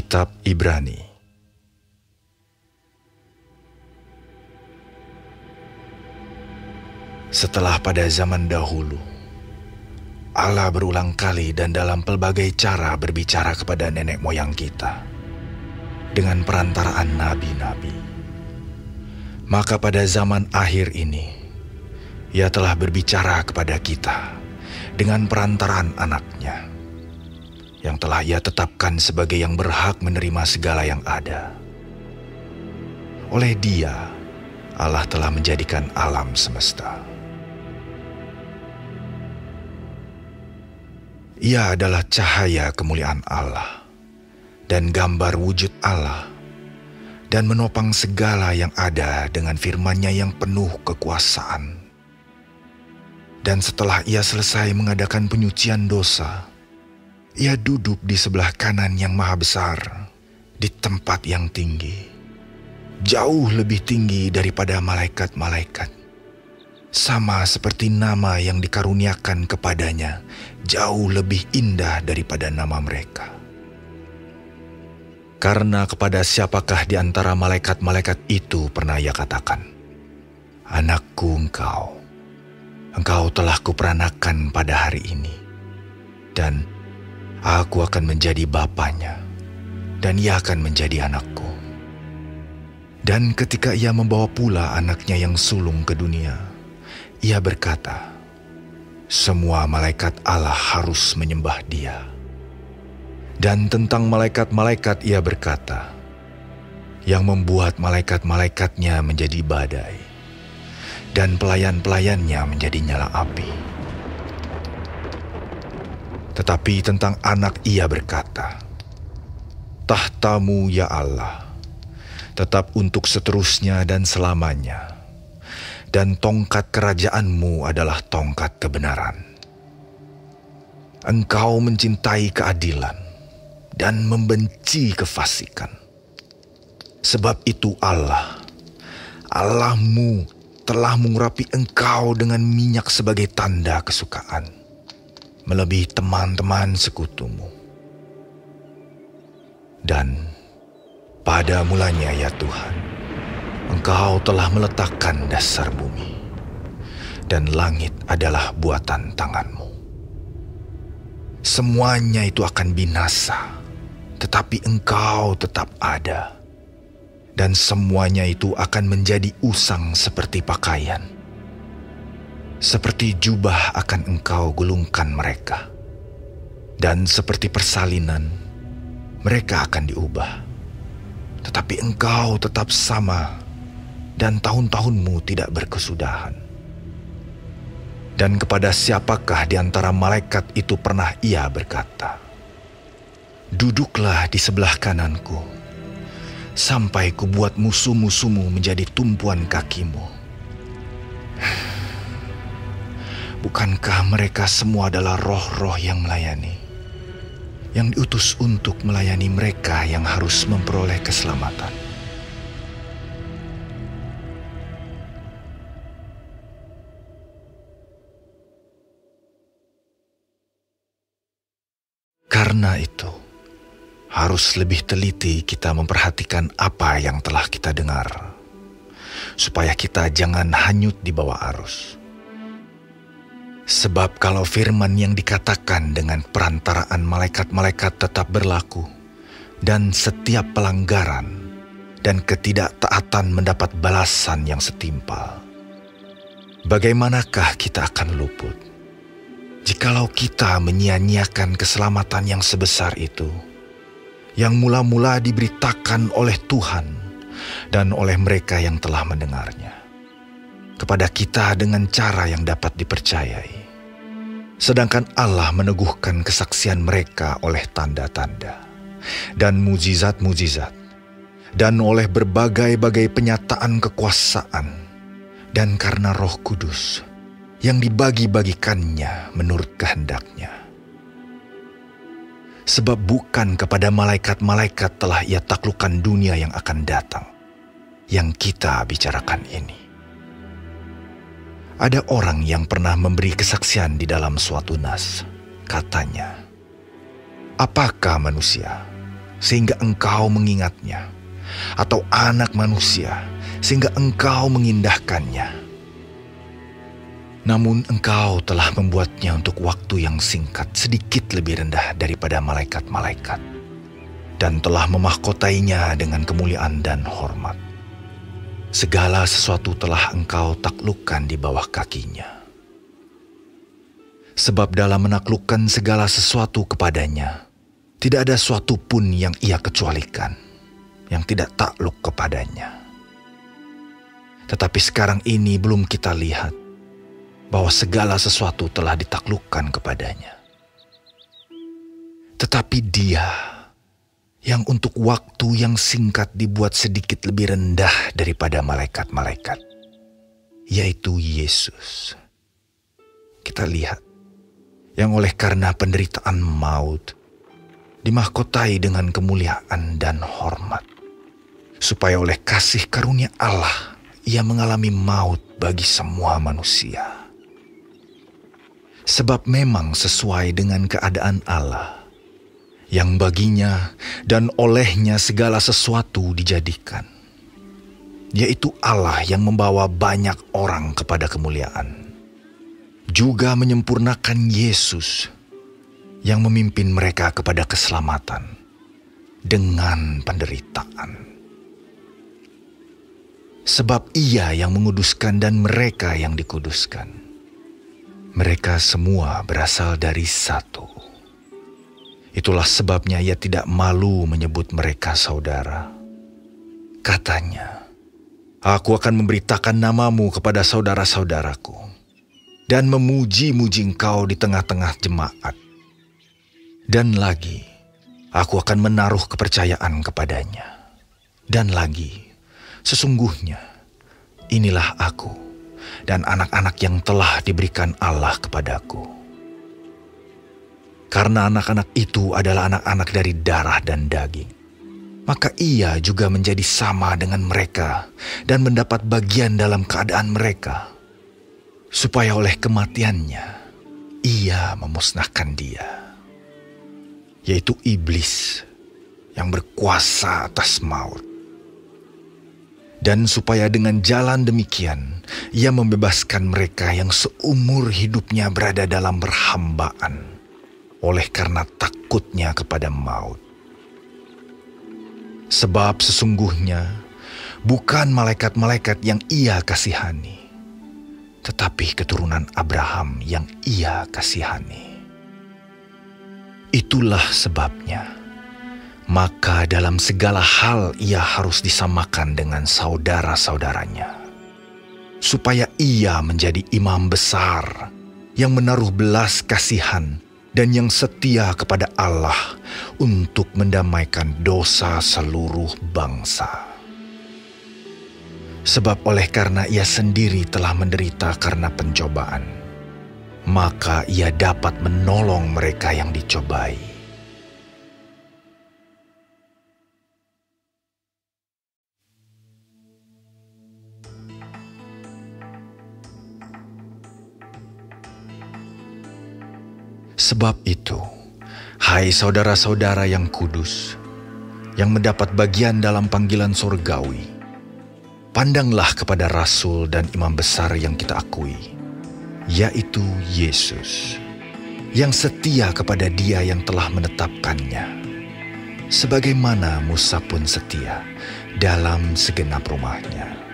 Kitab Ibrani. Setelah pada zaman dahulu, Allah berulang kali dan dalam pelbagai cara berbicara kepada nenek moyang kita dengan perantaraan nabi-nabi. Maka pada zaman akhir ini, Ia telah berbicara kepada kita dengan perantaraan anaknya, yang telah Ia tetapkan sebagai yang berhak menerima segala yang ada. Oleh Dia, Allah telah menjadikan alam semesta. Ia adalah cahaya kemuliaan Allah dan gambar wujud Allah, dan menopang segala yang ada dengan firman-Nya yang penuh kekuasaan. Dan setelah Ia selesai mengadakan penyucian dosa, Ia duduk di sebelah kanan yang maha besar, di tempat yang tinggi, jauh lebih tinggi daripada malaikat-malaikat. Sama seperti nama yang dikaruniakan kepadanya, jauh lebih indah daripada nama mereka. Karena kepada siapakah di antara malaikat-malaikat itu pernah Ia katakan, "Anakku engkau telah kuperanakan pada hari ini, dan Aku akan menjadi bapanya, dan ia akan menjadi anakku." Dan ketika Ia membawa pula anaknya yang sulung ke dunia, Ia berkata, "Semua malaikat Allah harus menyembah Dia." Dan tentang malaikat-malaikat Ia berkata, "Yang membuat malaikat-malaikatnya menjadi badai, dan pelayan-pelayannya menjadi nyala api." Tetapi tentang anak Ia berkata, "Tahtamu ya Allah, tetap untuk seterusnya dan selamanya, dan tongkat kerajaan-Mu adalah tongkat kebenaran. Engkau mencintai keadilan dan membenci kefasikan. Sebab itu Allahmu telah mengurapi engkau dengan minyak sebagai tanda kesukaan, melebihi teman-teman sekutumu. Dan pada mulanya ya Tuhan, Engkau telah meletakkan dasar bumi, dan langit adalah buatan tangan-Mu. Semuanya itu akan binasa, tetapi Engkau tetap ada, dan semuanya itu akan menjadi usang seperti pakaian. Seperti jubah akan Engkau gulungkan mereka, dan seperti persalinan mereka akan diubah. Tetapi Engkau tetap sama, dan tahun-tahun-Mu tidak berkesudahan. Dan kepada siapakah di antara malaikat itu pernah Ia berkata, 'Duduklah di sebelah kananku, sampai kubuat musuh-musuhmu menjadi tumpuan kakimu'? Bukankah mereka semua adalah roh-roh yang melayani, yang diutus untuk melayani mereka yang harus memperoleh keselamatan? Karena itu, harus lebih teliti kita memperhatikan apa yang telah kita dengar, supaya kita jangan hanyut di bawah arus. Sebab kalau firman yang dikatakan dengan perantaraan malaikat-malaikat tetap berlaku, dan setiap pelanggaran dan ketidaktaatan mendapat balasan yang setimpal, bagaimanakah kita akan luput jikalau kita menyia-nyiakan keselamatan yang sebesar itu, yang mula-mula diberitakan oleh Tuhan dan oleh mereka yang telah mendengarnya kepada kita dengan cara yang dapat dipercayai, sedangkan Allah meneguhkan kesaksian mereka oleh tanda-tanda dan mujizat-mujizat, dan oleh berbagai-bagai penyataan kekuasaan, dan karena Roh Kudus yang dibagi-bagikannya menurut kehendak-Nya. Sebab bukan kepada malaikat-malaikat telah Ia taklukkan dunia yang akan datang, yang kita bicarakan ini. Ada orang yang pernah memberi kesaksian di dalam suatu nas. Katanya, "Apakah manusia sehingga engkau mengingatnya, atau anak manusia sehingga engkau mengindahkannya. Namun engkau telah membuatnya untuk waktu yang singkat sedikit lebih rendah daripada malaikat-malaikat, dan telah memahkotainya dengan kemuliaan dan hormat. Segala sesuatu telah engkau taklukkan di bawah kakinya. Sebab dalam menaklukkan segala sesuatu kepadanya, tidak ada suatu pun yang ia kecualikan, yang tidak takluk kepadanya. Tetapi sekarang ini belum kita lihat bahwa segala sesuatu telah ditaklukkan kepadanya. Tetapi Dia yang untuk waktu yang singkat dibuat sedikit lebih rendah daripada malaikat-malaikat, yaitu Yesus. Kita lihat, yang oleh karena penderitaan maut, dimahkotai dengan kemuliaan dan hormat, supaya oleh kasih karunia Allah, Ia mengalami maut bagi semua manusia. Sebab memang sesuai dengan keadaan Allah, yang baginya dan olehnya segala sesuatu dijadikan, yaitu Allah yang membawa banyak orang kepada kemuliaan, juga menyempurnakan Yesus yang memimpin mereka kepada keselamatan dengan penderitaan. Sebab Ia yang menguduskan dan mereka yang dikuduskan, mereka semua berasal dari satu. Itulah sebabnya Ia tidak malu menyebut mereka saudara. Katanya, "Aku akan memberitakan namamu kepada saudara-saudaraku, dan memuji-muji engkau di tengah-tengah jemaat. Dan lagi, aku akan menaruh kepercayaan kepadanya. Dan lagi, sesungguhnya inilah aku dan anak-anak yang telah diberikan Allah kepadaku. Karena anak-anak itu adalah anak-anak dari darah dan daging, maka Ia juga menjadi sama dengan mereka dan mendapat bagian dalam keadaan mereka, supaya oleh kematiannya Ia memusnahkan dia, yaitu iblis yang berkuasa atas maut. Dan supaya dengan jalan demikian Ia membebaskan mereka yang seumur hidupnya berada dalam perhambaan oleh karena takutnya kepada maut. Sebab sesungguhnya bukan malaikat-malaikat yang Ia kasihani, tetapi keturunan Abraham yang Ia kasihani. Itulah sebabnya, maka dalam segala hal Ia harus disamakan dengan saudara-saudaranya, supaya Ia menjadi imam besar yang menaruh belas kasihan dan yang setia kepada Allah untuk mendamaikan dosa seluruh bangsa. Sebab oleh karena Ia sendiri telah menderita karena pencobaan, maka Ia dapat menolong mereka yang dicobai. Sebab itu, hai saudara-saudara yang kudus, yang mendapat bagian dalam panggilan surgawi, pandanglah kepada Rasul dan Imam Besar yang kita akui, yaitu Yesus, yang setia kepada Dia yang telah menetapkannya, sebagaimana Musa pun setia dalam segenap rumahnya.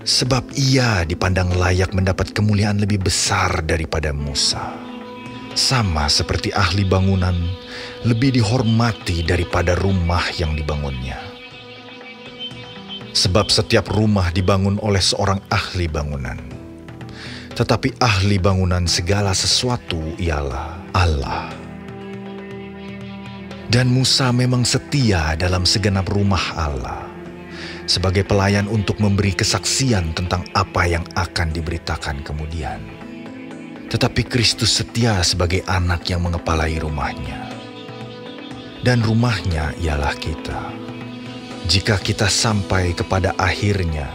Sebab Ia dipandang layak mendapat kemuliaan lebih besar daripada Musa, sama seperti ahli bangunan lebih dihormati daripada rumah yang dibangunnya. Sebab setiap rumah dibangun oleh seorang ahli bangunan, tetapi ahli bangunan segala sesuatu ialah Allah. Dan Musa memang setia dalam segenap rumah Allah, sebagai pelayan untuk memberi kesaksian tentang apa yang akan diberitakan kemudian. Tetapi Kristus setia sebagai anak yang mengepalai rumahnya. Dan rumahnya ialah kita. Jika kita sampai kepada akhirnya,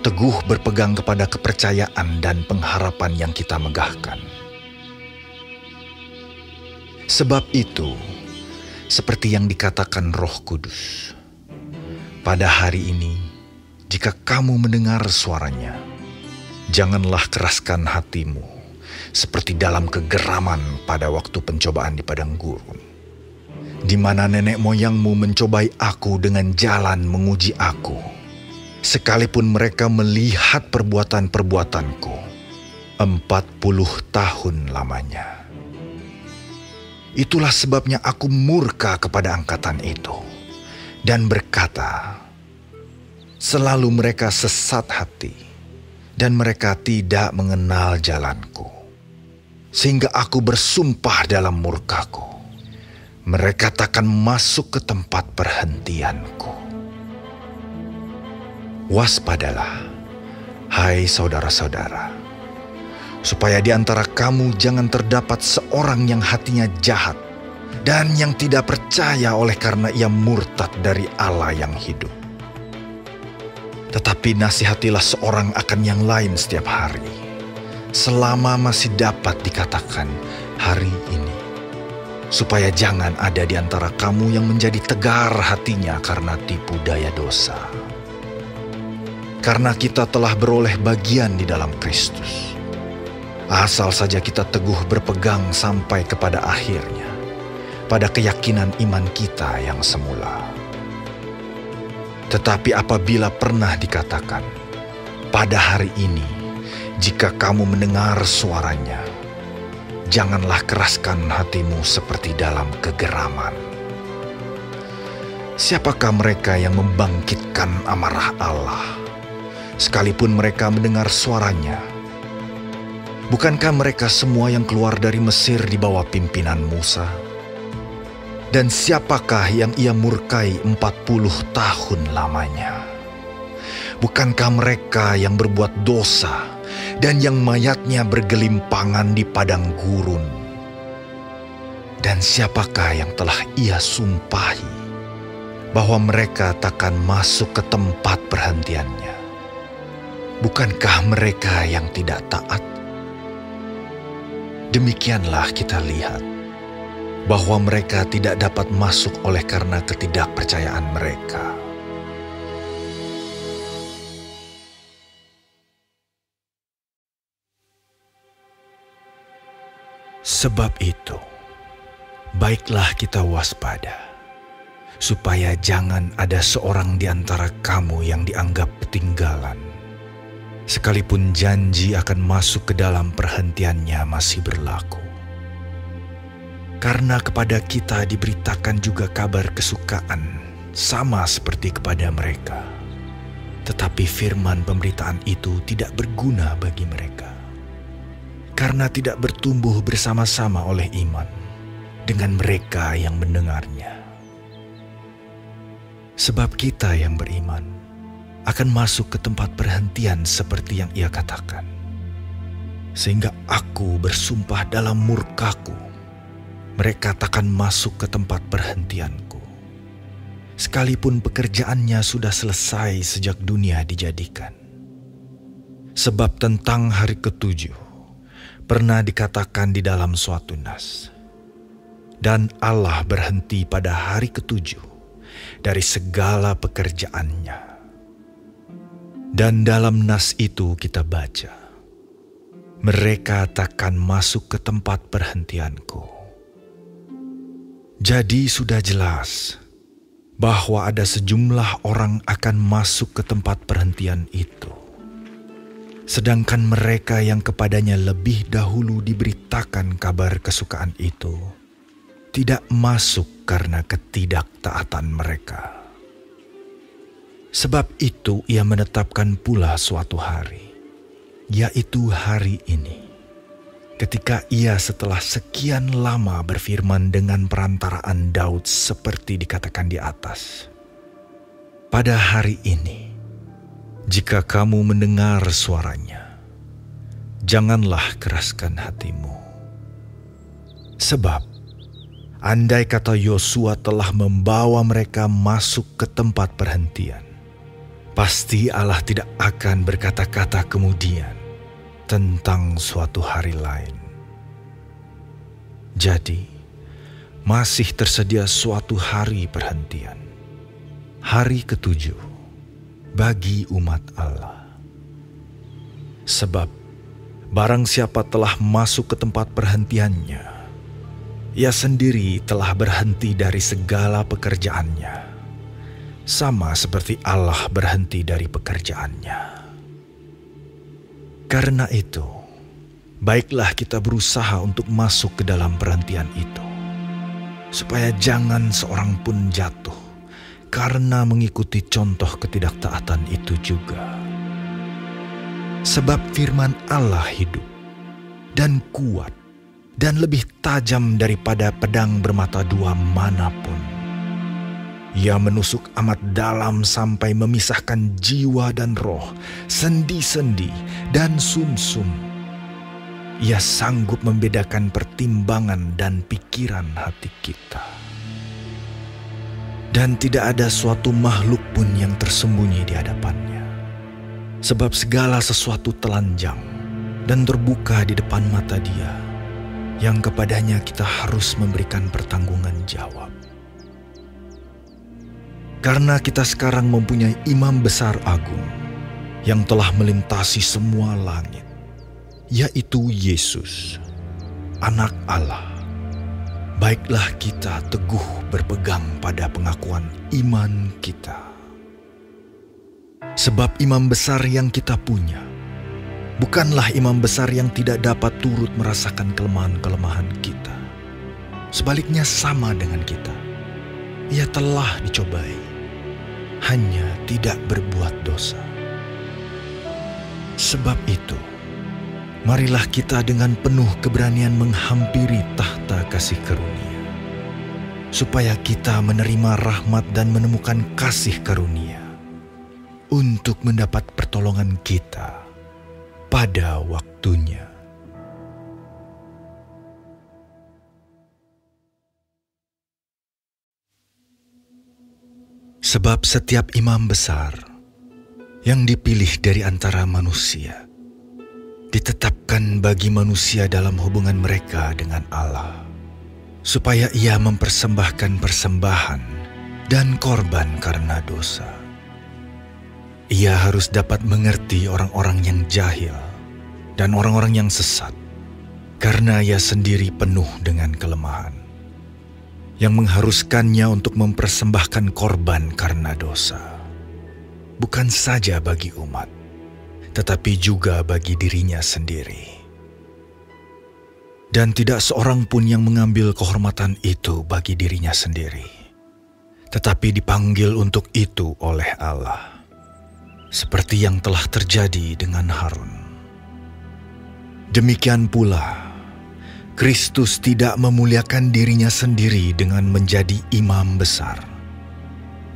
teguh berpegang kepada kepercayaan dan pengharapan yang kita megahkan. Sebab itu, seperti yang dikatakan Roh Kudus. Pada hari ini, jika kamu mendengar suaranya, janganlah keraskan hatimu, seperti dalam kegeraman pada waktu pencobaan di padang gurun, di mana nenek moyangmu mencobai aku dengan jalan menguji aku, sekalipun mereka melihat perbuatan-perbuatanku 40 tahun lamanya. Itulah sebabnya aku murka kepada angkatan itu dan berkata, selalu mereka sesat hati dan mereka tidak mengenal jalanku. Sehingga aku bersumpah dalam murkaku, mereka takkan masuk ke tempat perhentianku. Waspadalah, hai saudara-saudara, supaya di antara kamu jangan terdapat seorang yang hatinya jahat dan yang tidak percaya oleh karena ia murtad dari Allah yang hidup. Tetapi nasihatilah seorang akan yang lain setiap hari, selama masih dapat dikatakan hari ini, supaya jangan ada di antara kamu yang menjadi tegar hatinya karena tipu daya dosa. Karena kita telah beroleh bagian di dalam Kristus, asal saja kita teguh berpegang sampai kepada akhirnya, pada keyakinan iman kita yang semula. Tetapi apabila pernah dikatakan, pada hari ini, jika kamu mendengar suaranya, janganlah keraskan hatimu seperti dalam kegeraman. Siapakah mereka yang membangkitkan amarah Allah, sekalipun mereka mendengar suaranya? Bukankah mereka semua yang keluar dari Mesir di bawah pimpinan Musa? Dan siapakah yang ia murkai 40 tahun lamanya? Bukankah mereka yang berbuat dosa dan yang mayatnya bergelimpangan di padang gurun? Dan siapakah yang telah ia sumpahi bahwa mereka takkan masuk ke tempat perhentiannya? Bukankah mereka yang tidak taat? Demikianlah kita lihat bahwa mereka tidak dapat masuk oleh karena ketidakpercayaan mereka. Sebab itu, baiklah kita waspada, supaya jangan ada seorang di antara kamu yang dianggap ketinggalan, sekalipun janji akan masuk ke dalam perhentiannya masih berlaku. Karena kepada kita diberitakan juga kabar kesukaan, sama seperti kepada mereka. Tetapi firman pemberitaan itu tidak berguna bagi mereka, karena tidak bertumbuh bersama-sama oleh iman dengan mereka yang mendengarnya. Sebab kita yang beriman akan masuk ke tempat perhentian seperti yang ia katakan. Sehingga aku bersumpah dalam murkaku, mereka takkan masuk ke tempat perhentianku, sekalipun pekerjaannya sudah selesai sejak dunia dijadikan. Sebab tentang hari ketujuh pernah dikatakan di dalam suatu nas, dan Allah berhenti pada hari ketujuh dari segala pekerjaannya. Dan dalam nas itu kita baca, mereka takkan masuk ke tempat perhentianku. Jadi sudah jelas bahwa ada sejumlah orang akan masuk ke tempat perhentian itu, sedangkan mereka yang kepadanya lebih dahulu diberitakan kabar kesukaan itu tidak masuk karena ketidaktaatan mereka. Sebab itu ia menetapkan pula suatu hari, yaitu hari ini, ketika ia setelah sekian lama berfirman dengan perantaraan Daud seperti dikatakan di atas. Pada hari ini, jika kamu mendengar suaranya, janganlah keraskan hatimu. Sebab, andai kata Yosua telah membawa mereka masuk ke tempat perhentian, pasti Allah tidak akan berkata-kata kemudian tentang suatu hari lain. Jadi, masih tersedia suatu hari perhentian, hari ketujuh bagi umat Allah. Sebab barang siapa telah masuk ke tempat perhentiannya, ia sendiri telah berhenti dari segala pekerjaannya, sama seperti Allah berhenti dari pekerjaannya. Karena itu, baiklah kita berusaha untuk masuk ke dalam perhentian itu, supaya jangan seorang pun jatuh karena mengikuti contoh ketidaktaatan itu juga. Sebab firman Allah hidup dan kuat dan lebih tajam daripada pedang bermata dua manapun. Ia menusuk amat dalam sampai memisahkan jiwa dan roh, sendi-sendi dan sumsum. Ia sanggup membedakan pertimbangan dan pikiran hati kita. Dan tidak ada suatu makhluk pun yang tersembunyi di hadapannya. Sebab segala sesuatu telanjang dan terbuka di depan mata Dia, yang kepadanya kita harus memberikan pertanggungan jawab. Karena kita sekarang mempunyai imam besar agung yang telah melintasi semua langit, yaitu Yesus, Anak Allah. Baiklah kita teguh berpegang pada pengakuan iman kita. Sebab imam besar yang kita punya bukanlah imam besar yang tidak dapat turut merasakan kelemahan-kelemahan kita. Sebaliknya sama dengan kita. Ia telah dicobai, hanya tidak berbuat dosa. Sebab itu, marilah kita dengan penuh keberanian menghampiri tahta kasih karunia, supaya kita menerima rahmat dan menemukan kasih karunia untuk mendapat pertolongan kita pada waktunya. Sebab setiap imam besar yang dipilih dari antara manusia ditetapkan bagi manusia dalam hubungan mereka dengan Allah, supaya ia mempersembahkan persembahan dan korban karena dosa. Ia harus dapat mengerti orang-orang yang jahil dan orang-orang yang sesat, karena ia sendiri penuh dengan kelemahan, yang mengharuskannya untuk mempersembahkan korban karena dosa, bukan saja bagi umat, tetapi juga bagi dirinya sendiri. Dan tidak seorang pun yang mengambil kehormatan itu bagi dirinya sendiri, tetapi dipanggil untuk itu oleh Allah, seperti yang telah terjadi dengan Harun. Demikian pula, Kristus tidak memuliakan dirinya sendiri dengan menjadi imam besar,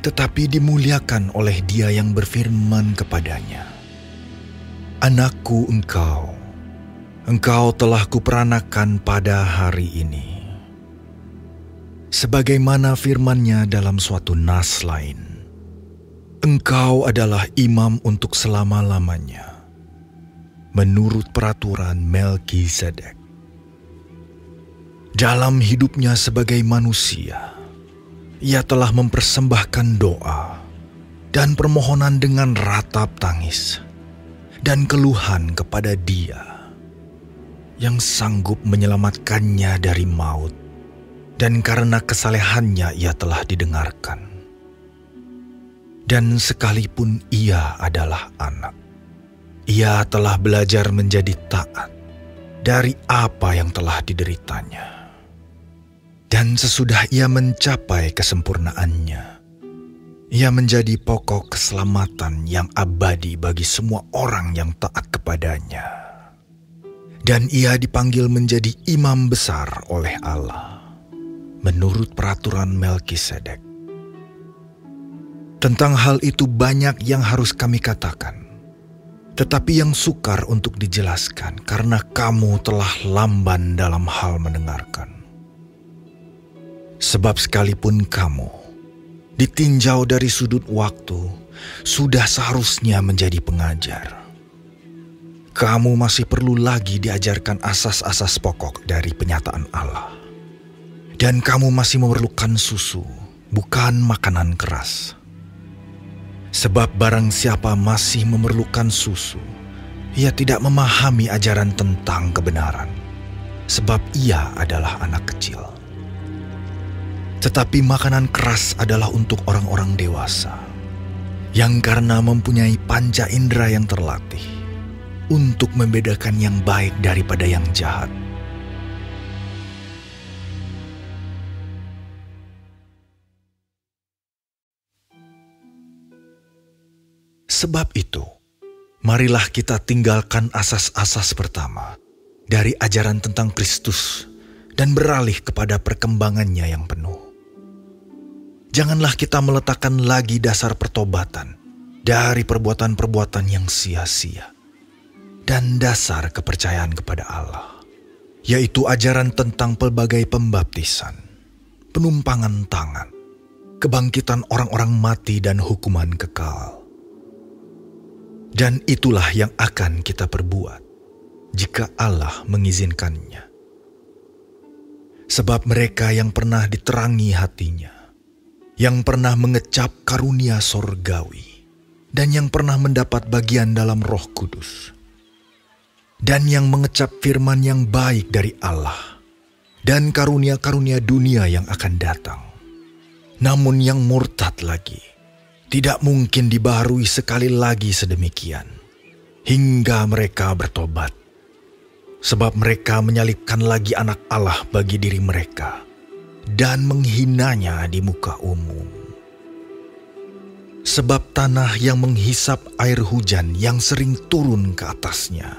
tetapi dimuliakan oleh Dia yang berfirman kepadanya, "Anakku engkau telah kuperanakan pada hari ini." Sebagaimana firman-Nya dalam suatu nas lain, "Engkau adalah imam untuk selama-lamanya, menurut peraturan Melkisedek." Dalam hidupnya sebagai manusia, ia telah mempersembahkan doa dan permohonan dengan ratap tangis dan keluhan kepada Dia yang sanggup menyelamatkannya dari maut, dan karena kesalehannya ia telah didengarkan. Dan sekalipun ia adalah anak, ia telah belajar menjadi taat dari apa yang telah dideritanya. Dan sesudah ia mencapai kesempurnaannya, ia menjadi pokok keselamatan yang abadi bagi semua orang yang taat kepadanya. Dan ia dipanggil menjadi imam besar oleh Allah, menurut peraturan Melkisedek. Tentang hal itu banyak yang harus kami katakan, tetapi yang sukar untuk dijelaskan karena kamu telah lamban dalam hal mendengarkan. Sebab sekalipun kamu ditinjau dari sudut waktu, sudah seharusnya menjadi pengajar. Kamu masih perlu lagi diajarkan asas-asas pokok dari penyataan Allah. Dan kamu masih memerlukan susu, bukan makanan keras. Sebab barang siapa masih memerlukan susu, ia tidak memahami ajaran tentang kebenaran, sebab ia adalah anak kecil. Tetapi makanan keras adalah untuk orang-orang dewasa, yang karena mempunyai panca indera yang terlatih, untuk membedakan yang baik daripada yang jahat. Sebab itu, marilah kita tinggalkan asas-asas pertama dari ajaran tentang Kristus dan beralih kepada perkembangannya yang penuh. Janganlah kita meletakkan lagi dasar pertobatan dari perbuatan-perbuatan yang sia-sia dan dasar kepercayaan kepada Allah, yaitu ajaran tentang pelbagai pembaptisan, penumpangan tangan, kebangkitan orang-orang mati dan hukuman kekal. Dan itulah yang akan kita perbuat jika Allah mengizinkannya. Sebab mereka yang pernah diterangi hatinya, yang pernah mengecap karunia sorgawi, dan yang pernah mendapat bagian dalam Roh Kudus, dan yang mengecap firman yang baik dari Allah, dan karunia-karunia dunia yang akan datang, namun yang murtad lagi, tidak mungkin dibaharui sekali lagi sedemikian, hingga mereka bertobat. Sebab mereka menyalibkan lagi anak Allah bagi diri mereka, dan menghinanya di muka umum. Sebab tanah yang menghisap air hujan yang sering turun ke atasnya,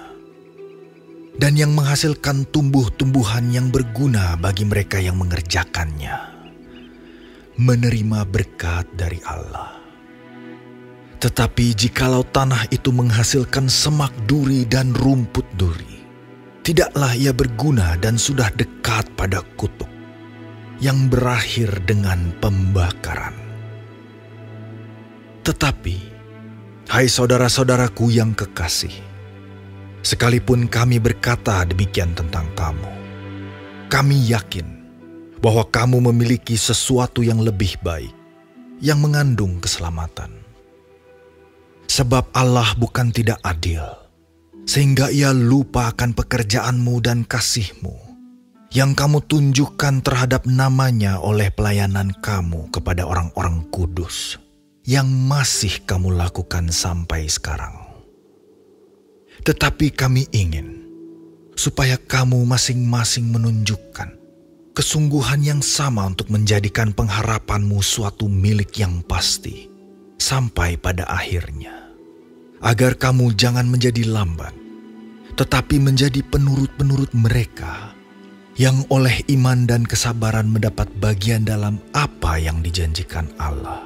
dan yang menghasilkan tumbuh-tumbuhan yang berguna bagi mereka yang mengerjakannya, menerima berkat dari Allah. Tetapi jikalau tanah itu menghasilkan semak duri dan rumput duri, tidaklah ia berguna dan sudah dekat pada kutuk, yang berakhir dengan pembakaran. Tetapi, hai saudara-saudaraku yang kekasih, sekalipun kami berkata demikian tentang kamu, kami yakin bahwa kamu memiliki sesuatu yang lebih baik, yang mengandung keselamatan. Sebab Allah bukan tidak adil, sehingga ia lupa akan pekerjaanmu dan kasihmu, yang kamu tunjukkan terhadap namanya oleh pelayanan kamu kepada orang-orang kudus, yang masih kamu lakukan sampai sekarang. Tetapi kami ingin, supaya kamu masing-masing menunjukkan kesungguhan yang sama untuk menjadikan pengharapanmu suatu milik yang pasti, sampai pada akhirnya. Agar kamu jangan menjadi lamban, tetapi menjadi penurut-penurut mereka yang oleh iman dan kesabaran mendapat bagian dalam apa yang dijanjikan Allah.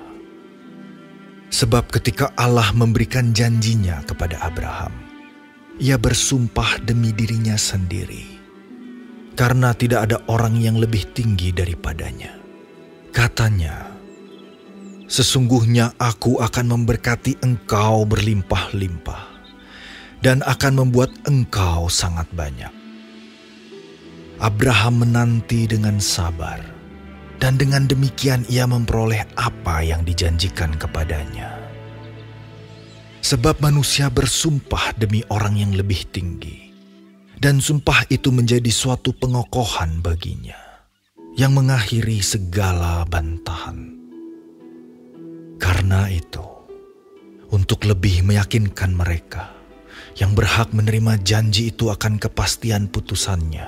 Sebab ketika Allah memberikan janjinya kepada Abraham, ia bersumpah demi dirinya sendiri, karena tidak ada orang yang lebih tinggi daripadanya. Katanya, sesungguhnya aku akan memberkati engkau berlimpah-limpah, dan akan membuat engkau sangat banyak. Abraham menanti dengan sabar, dan dengan demikian ia memperoleh apa yang dijanjikan kepadanya. Sebab manusia bersumpah demi orang yang lebih tinggi, dan sumpah itu menjadi suatu pengokohan baginya, yang mengakhiri segala bantahan. Karena itu, untuk lebih meyakinkan mereka yang berhak menerima janji itu akan kepastian putusannya,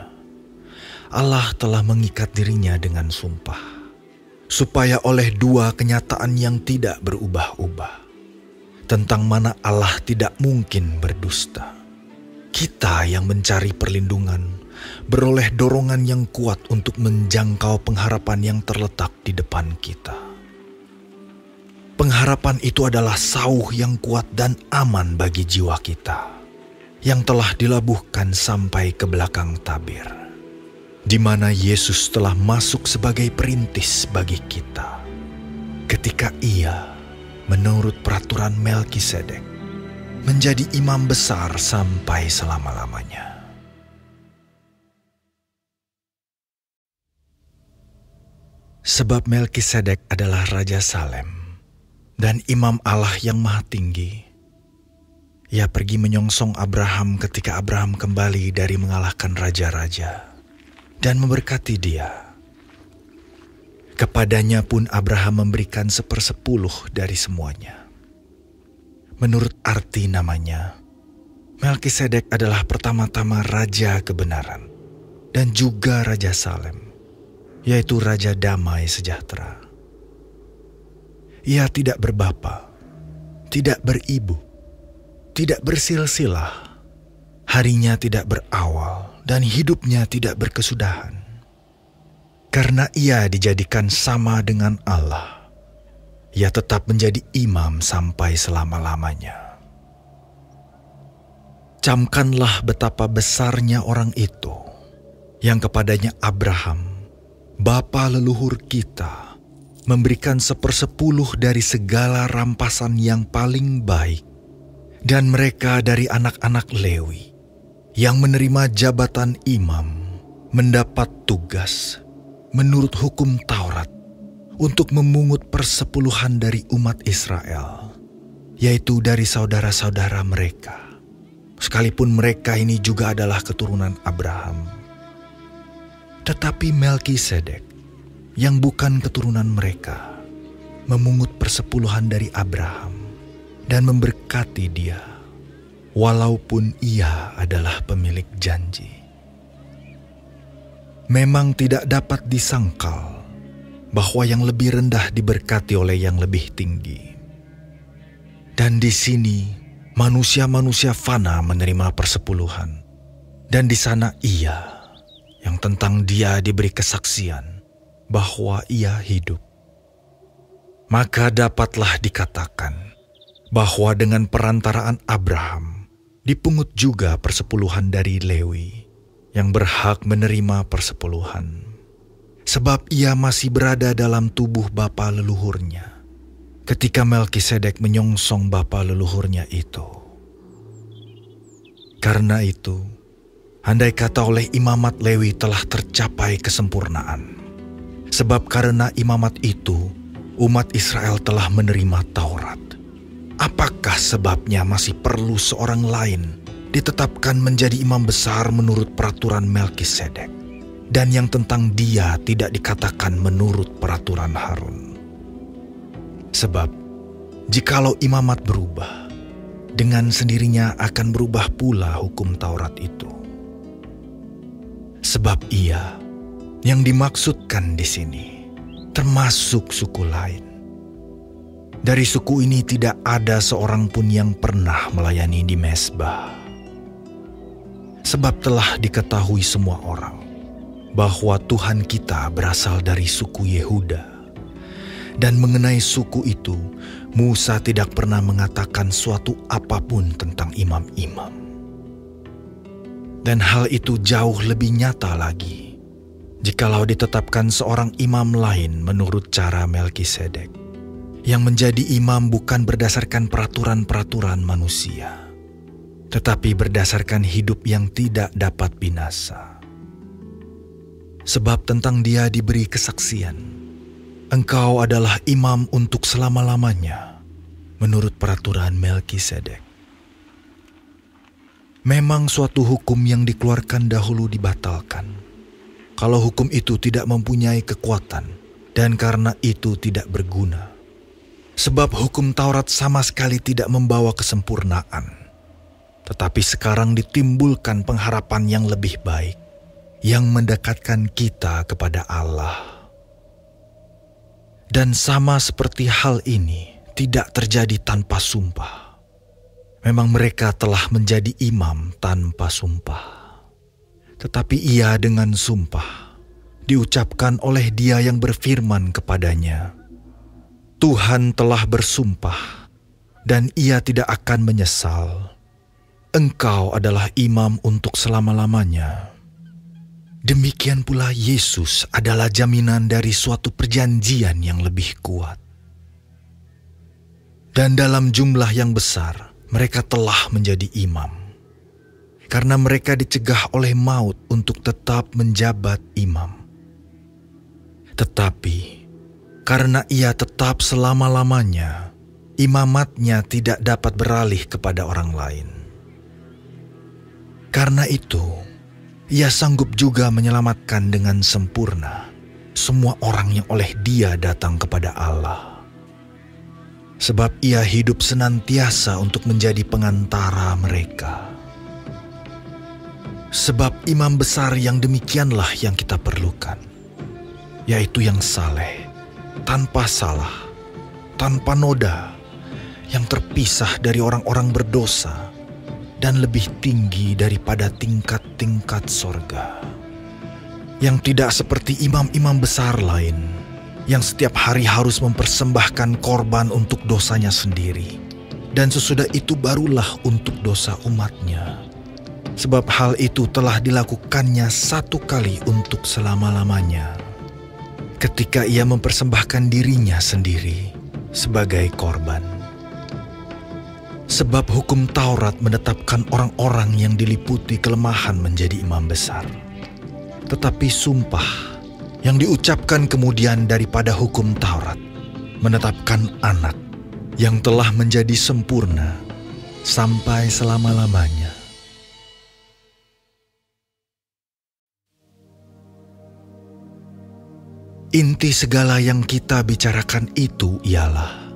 Allah telah mengikat dirinya dengan sumpah, supaya oleh dua kenyataan yang tidak berubah-ubah, tentang mana Allah tidak mungkin berdusta, kita yang mencari perlindungan beroleh dorongan yang kuat untuk menjangkau pengharapan yang terletak di depan kita. Pengharapan itu adalah sauh yang kuat dan aman bagi jiwa kita, yang telah dilabuhkan sampai ke belakang tabir, di mana Yesus telah masuk sebagai perintis bagi kita, ketika ia, menurut peraturan Melkisedek, menjadi imam besar sampai selama-lamanya. Sebab Melkisedek adalah Raja Salem dan Imam Allah yang Maha Tinggi. Ia pergi menyongsong Abraham ketika Abraham kembali dari mengalahkan raja-raja dan memberkati dia. Kepadanya pun Abraham memberikan 1/10 dari semuanya. Menurut arti namanya, Melkisedek adalah pertama-tama Raja Kebenaran dan juga Raja Salem, yaitu Raja Damai Sejahtera. Ia tidak berbapa, tidak beribu, tidak bersilsilah, harinya tidak berawal, dan hidupnya tidak berkesudahan. Karena ia dijadikan sama dengan Allah, ia tetap menjadi imam sampai selama-lamanya. Camkanlah betapa besarnya orang itu, yang kepadanya Abraham, bapa leluhur kita, memberikan 1/10 dari segala rampasan yang paling baik, dan mereka dari anak-anak Lewi, yang menerima jabatan imam, mendapat tugas, menurut hukum Taurat, untuk memungut 1/10 dari umat Israel, yaitu dari saudara-saudara mereka, sekalipun mereka ini juga adalah keturunan Abraham. Tetapi Melkisedek, yang bukan keturunan mereka, memungut 1/10 dari Abraham dan memberkati dia, walaupun ia adalah pemilik janji. Memang tidak dapat disangkal bahwa yang lebih rendah diberkati oleh yang lebih tinggi. Dan di sini manusia-manusia fana menerima 1/10, dan di sana ia, yang tentang dia diberi kesaksian bahwa ia hidup. Maka dapatlah dikatakan bahwa dengan perantaraan Abraham dipungut juga 1/10 dari Lewi, yang berhak menerima 1/10, sebab ia masih berada dalam tubuh bapa leluhurnya ketika Melkisedek menyongsong bapa leluhurnya itu. Karena itu, andai kata oleh imamat Lewi telah tercapai kesempurnaan, sebab karena imamat itu umat Israel telah menerima Taurat, apakah sebabnya masih perlu seorang lain ditetapkan menjadi imam besar menurut peraturan Melkisedek, dan yang tentang dia tidak dikatakan menurut peraturan Harun? Sebab jikalau imamat berubah, dengan sendirinya akan berubah pula hukum Taurat itu. Sebab ia yang dimaksudkan di sini termasuk suku lain. Dari suku ini tidak ada seorang pun yang pernah melayani di mezbah. Sebab telah diketahui semua orang bahwa Tuhan kita berasal dari suku Yehuda. Dan mengenai suku itu, Musa tidak pernah mengatakan suatu apapun tentang imam-imam. Dan hal itu jauh lebih nyata lagi jikalau ditetapkan seorang imam lain menurut cara Melkisedek, yang menjadi imam bukan berdasarkan peraturan-peraturan manusia, tetapi berdasarkan hidup yang tidak dapat binasa. Sebab tentang dia diberi kesaksian, engkau adalah imam untuk selama-lamanya, menurut peraturan Melkisedek. Memang suatu hukum yang dikeluarkan dahulu dibatalkan, kalau hukum itu tidak mempunyai kekuatan, dan karena itu tidak berguna. Sebab hukum Taurat sama sekali tidak membawa kesempurnaan, tetapi sekarang ditimbulkan pengharapan yang lebih baik, yang mendekatkan kita kepada Allah. Dan sama seperti hal ini tidak terjadi tanpa sumpah. Memang mereka telah menjadi imam tanpa sumpah. Tetapi ia dengan sumpah diucapkan oleh Dia yang berfirman kepadanya, Tuhan telah bersumpah dan ia tidak akan menyesal. Engkau adalah imam untuk selama-lamanya. Demikian pula Yesus adalah jaminan dari suatu perjanjian yang lebih kuat. Dan dalam jumlah yang besar, mereka telah menjadi imam. Karena mereka dicegah oleh maut untuk tetap menjabat imam. Tetapi Karena ia tetap selama-lamanya, imamatnya tidak dapat beralih kepada orang lain. Karena itu, ia sanggup juga menyelamatkan dengan sempurna semua orang yang oleh dia datang kepada Allah. Sebab ia hidup senantiasa untuk menjadi pengantara mereka. Sebab imam besar yang demikianlah yang kita perlukan, yaitu yang saleh, tanpa salah, tanpa noda, yang terpisah dari orang-orang berdosa, dan lebih tinggi daripada tingkat-tingkat sorga. Yang tidak seperti imam-imam besar lain, yang setiap hari harus mempersembahkan korban untuk dosanya sendiri, dan sesudah itu barulah untuk dosa umatnya. Sebab hal itu telah dilakukannya satu kali untuk selama-lamanya, ketika ia mempersembahkan dirinya sendiri sebagai korban. Sebab hukum Taurat menetapkan orang-orang yang diliputi kelemahan menjadi imam besar. Tetapi sumpah yang diucapkan kemudian daripada hukum Taurat menetapkan anak yang telah menjadi sempurna sampai selama-lamanya. Inti segala yang kita bicarakan itu ialah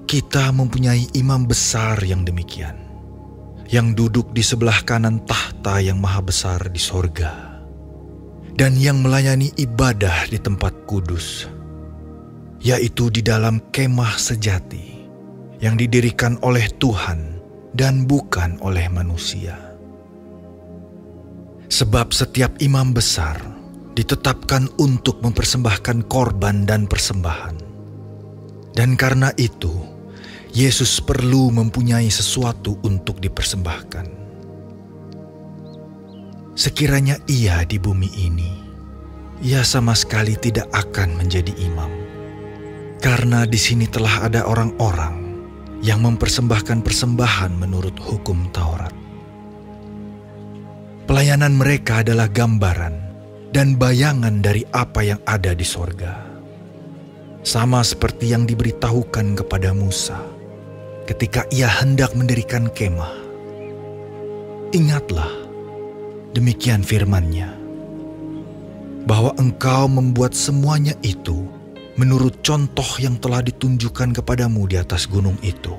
kita mempunyai imam besar yang demikian, yang duduk di sebelah kanan tahta yang maha besar di sorga, dan yang melayani ibadah di tempat kudus, yaitu di dalam kemah sejati, yang didirikan oleh Tuhan dan bukan oleh manusia. Sebab setiap imam besar ditetapkan untuk mempersembahkan korban dan persembahan. Dan karena itu, Yesus perlu mempunyai sesuatu untuk dipersembahkan. Sekiranya ia di bumi ini, ia sama sekali tidak akan menjadi imam. Karena di sini telah ada orang-orang yang mempersembahkan persembahan menurut hukum Taurat. Pelayanan mereka adalah gambaran dan bayangan dari apa yang ada di sorga. Sama seperti yang diberitahukan kepada Musa ketika ia hendak mendirikan kemah. Ingatlah, demikian firman-Nya, bahwa engkau membuat semuanya itu menurut contoh yang telah ditunjukkan kepadamu di atas gunung itu.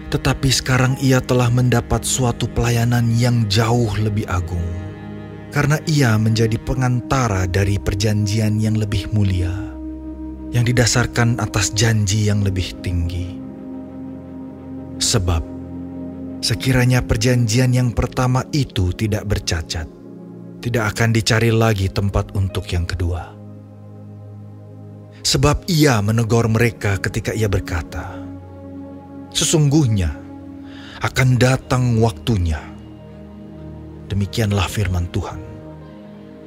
Tetapi sekarang ia telah mendapat suatu pelayanan yang jauh lebih agung, karena ia menjadi pengantara dari perjanjian yang lebih mulia, yang didasarkan atas janji yang lebih tinggi. Sebab, sekiranya perjanjian yang pertama itu tidak bercacat, tidak akan dicari lagi tempat untuk yang kedua. Sebab ia menegur mereka ketika ia berkata, sesungguhnya akan datang waktunya. Demikianlah firman Tuhan.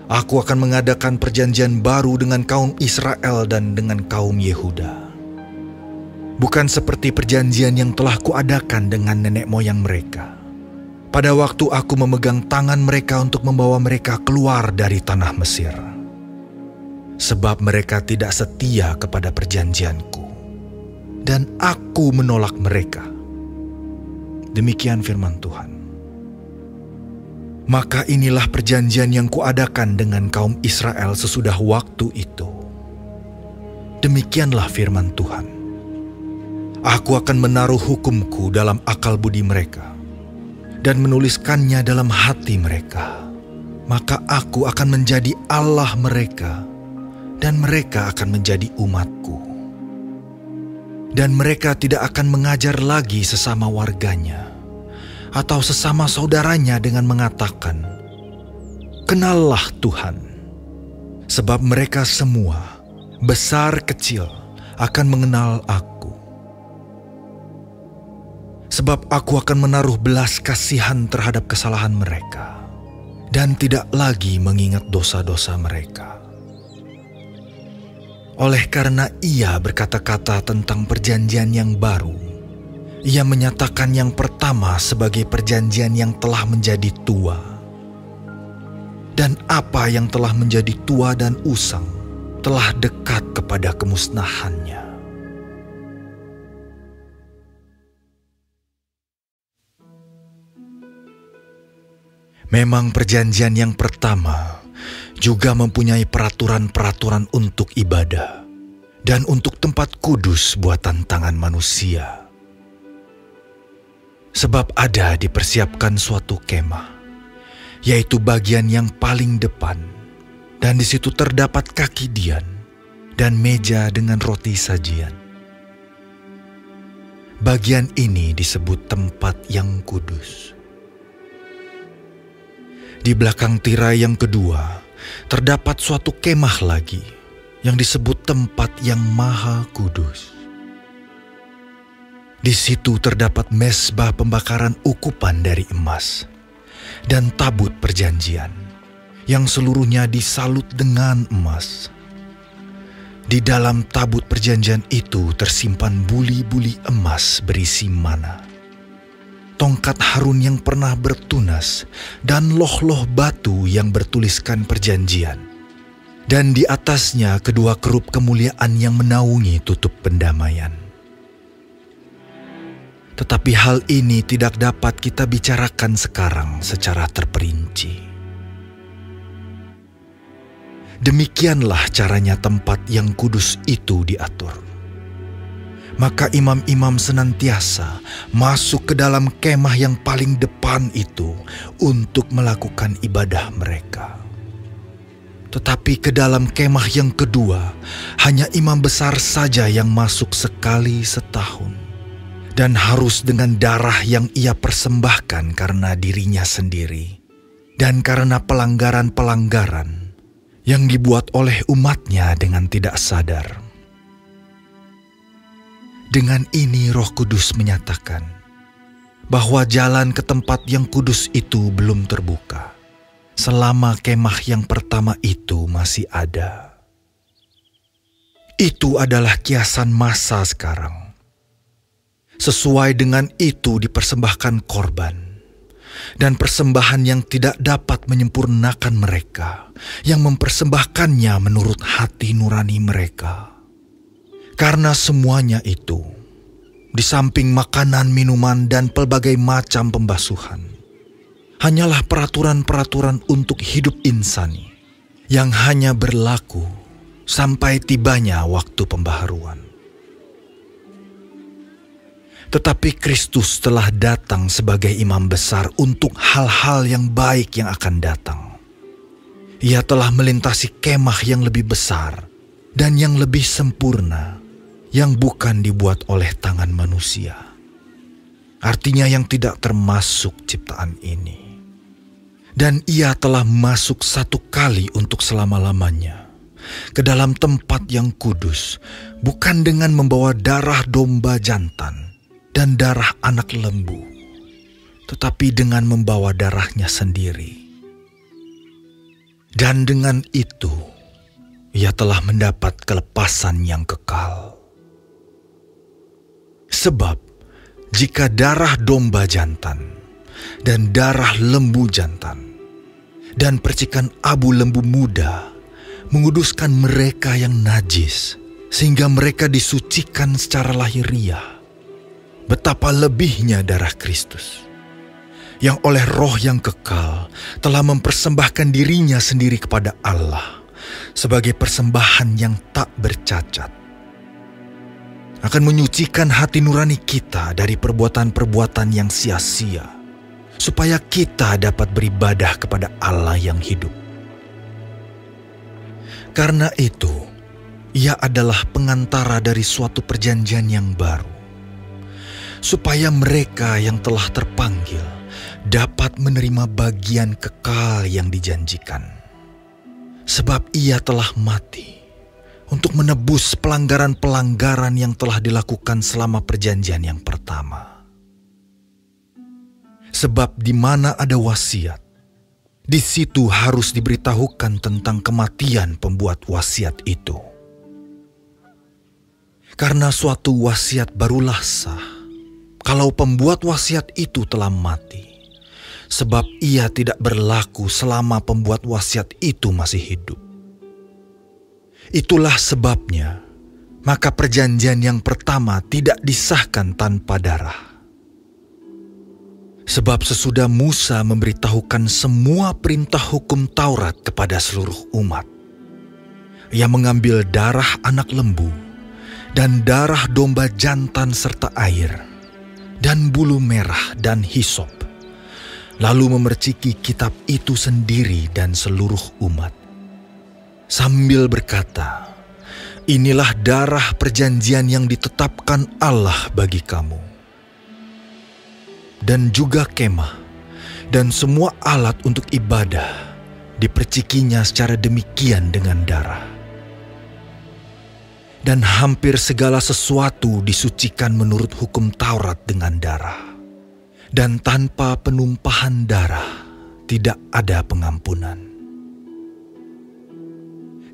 Aku akan mengadakan perjanjian baru dengan kaum Israel dan dengan kaum Yehuda. Bukan seperti perjanjian yang telah kuadakan dengan nenek moyang mereka, pada waktu aku memegang tangan mereka untuk membawa mereka keluar dari tanah Mesir. Sebab mereka tidak setia kepada perjanjianku, dan aku menolak mereka. Demikian firman Tuhan. Maka inilah perjanjian yang kuadakan dengan kaum Israel sesudah waktu itu. Demikianlah firman Tuhan. Aku akan menaruh hukumku dalam akal budi mereka, dan menuliskannya dalam hati mereka. Maka aku akan menjadi Allah mereka, dan mereka akan menjadi umatku. Dan mereka tidak akan mengajar lagi sesama warganya, atau sesama saudaranya dengan mengatakan, kenallah Tuhan. Sebab mereka semua, besar kecil, akan mengenal aku. Sebab aku akan menaruh belas kasihan terhadap kesalahan mereka, dan tidak lagi mengingat dosa-dosa mereka. Oleh karena ia berkata-kata tentang perjanjian yang baru, ia menyatakan yang pertama sebagai perjanjian yang telah menjadi tua. Dan apa yang telah menjadi tua dan usang telah dekat kepada kemusnahannya. Memang perjanjian yang pertama juga mempunyai peraturan-peraturan untuk ibadah dan untuk tempat kudus buatan tangan manusia. Sebab ada dipersiapkan suatu kemah, yaitu bagian yang paling depan, dan di situ terdapat kaki dian dan meja dengan roti sajian. Bagian ini disebut tempat yang kudus. Di belakang tirai yang kedua, terdapat suatu kemah lagi yang disebut tempat yang maha kudus. Di situ terdapat mezbah pembakaran ukupan dari emas dan tabut perjanjian yang seluruhnya disalut dengan emas. Di dalam tabut perjanjian itu tersimpan buli-buli emas berisi mana, tongkat Harun yang pernah bertunas, dan loh-loh batu yang bertuliskan perjanjian. Dan di atasnya kedua kerup kemuliaan yang menaungi tutup pendamaian. Tetapi hal ini tidak dapat kita bicarakan sekarang secara terperinci. Demikianlah caranya tempat yang kudus itu diatur. Maka imam-imam senantiasa masuk ke dalam kemah yang paling depan itu untuk melakukan ibadah mereka. Tetapi ke dalam kemah yang kedua, hanya imam besar saja yang masuk sekali setahun, dan harus dengan darah yang ia persembahkan karena dirinya sendiri, dan karena pelanggaran-pelanggaran yang dibuat oleh umatnya dengan tidak sadar. Dengan ini Roh Kudus menyatakan bahwa jalan ke tempat yang kudus itu belum terbuka selama kemah yang pertama itu masih ada. Itu adalah kiasan masa sekarang. Sesuai dengan itu dipersembahkan korban dan persembahan yang tidak dapat menyempurnakan mereka, yang mempersembahkannya menurut hati nurani mereka. Karena semuanya itu, di samping makanan, minuman, dan pelbagai macam pembasuhan, hanyalah peraturan-peraturan untuk hidup insani yang hanya berlaku sampai tibanya waktu pembaharuan. Tetapi Kristus telah datang sebagai imam besar untuk hal-hal yang baik yang akan datang. Ia telah melintasi kemah yang lebih besar dan yang lebih sempurna, yang bukan dibuat oleh tangan manusia. Artinya yang tidak termasuk ciptaan ini. Dan ia telah masuk satu kali untuk selama-lamanya ke dalam tempat yang kudus, bukan dengan membawa darah domba jantan dan darah anak lembu, tetapi dengan membawa darahnya sendiri. Dan dengan itu, ia telah mendapat kelepasan yang kekal. Sebab, jika darah domba jantan dan darah lembu jantan dan percikan abu lembu muda menguduskan mereka yang najis, sehingga mereka disucikan secara lahiriah, betapa lebihnya darah Kristus, yang oleh Roh yang kekal telah mempersembahkan dirinya sendiri kepada Allah sebagai persembahan yang tak bercacat, akan menyucikan hati nurani kita dari perbuatan-perbuatan yang sia-sia, supaya kita dapat beribadah kepada Allah yang hidup. Karena itu, ia adalah pengantara dari suatu perjanjian yang baru, supaya mereka yang telah terpanggil dapat menerima bagian kekal yang dijanjikan. Sebab ia telah mati untuk menebus pelanggaran-pelanggaran yang telah dilakukan selama perjanjian yang pertama. Sebab di mana ada wasiat, di situ harus diberitahukan tentang kematian pembuat wasiat itu. Karena suatu wasiat barulah sah kalau pembuat wasiat itu telah mati, sebab ia tidak berlaku selama pembuat wasiat itu masih hidup. Itulah sebabnya, maka perjanjian yang pertama tidak disahkan tanpa darah. Sebab sesudah Musa memberitahukan semua perintah hukum Taurat kepada seluruh umat, ia mengambil darah anak lembu dan darah domba jantan serta air dan bulu merah dan hisop, lalu memerciki kitab itu sendiri dan seluruh umat, sambil berkata, "Inilah darah perjanjian yang ditetapkan Allah bagi kamu." Dan juga kemah dan semua alat untuk ibadah dipercikinya secara demikian dengan darah. Dan hampir segala sesuatu disucikan menurut hukum Taurat dengan darah. Dan tanpa penumpahan darah tidak ada pengampunan.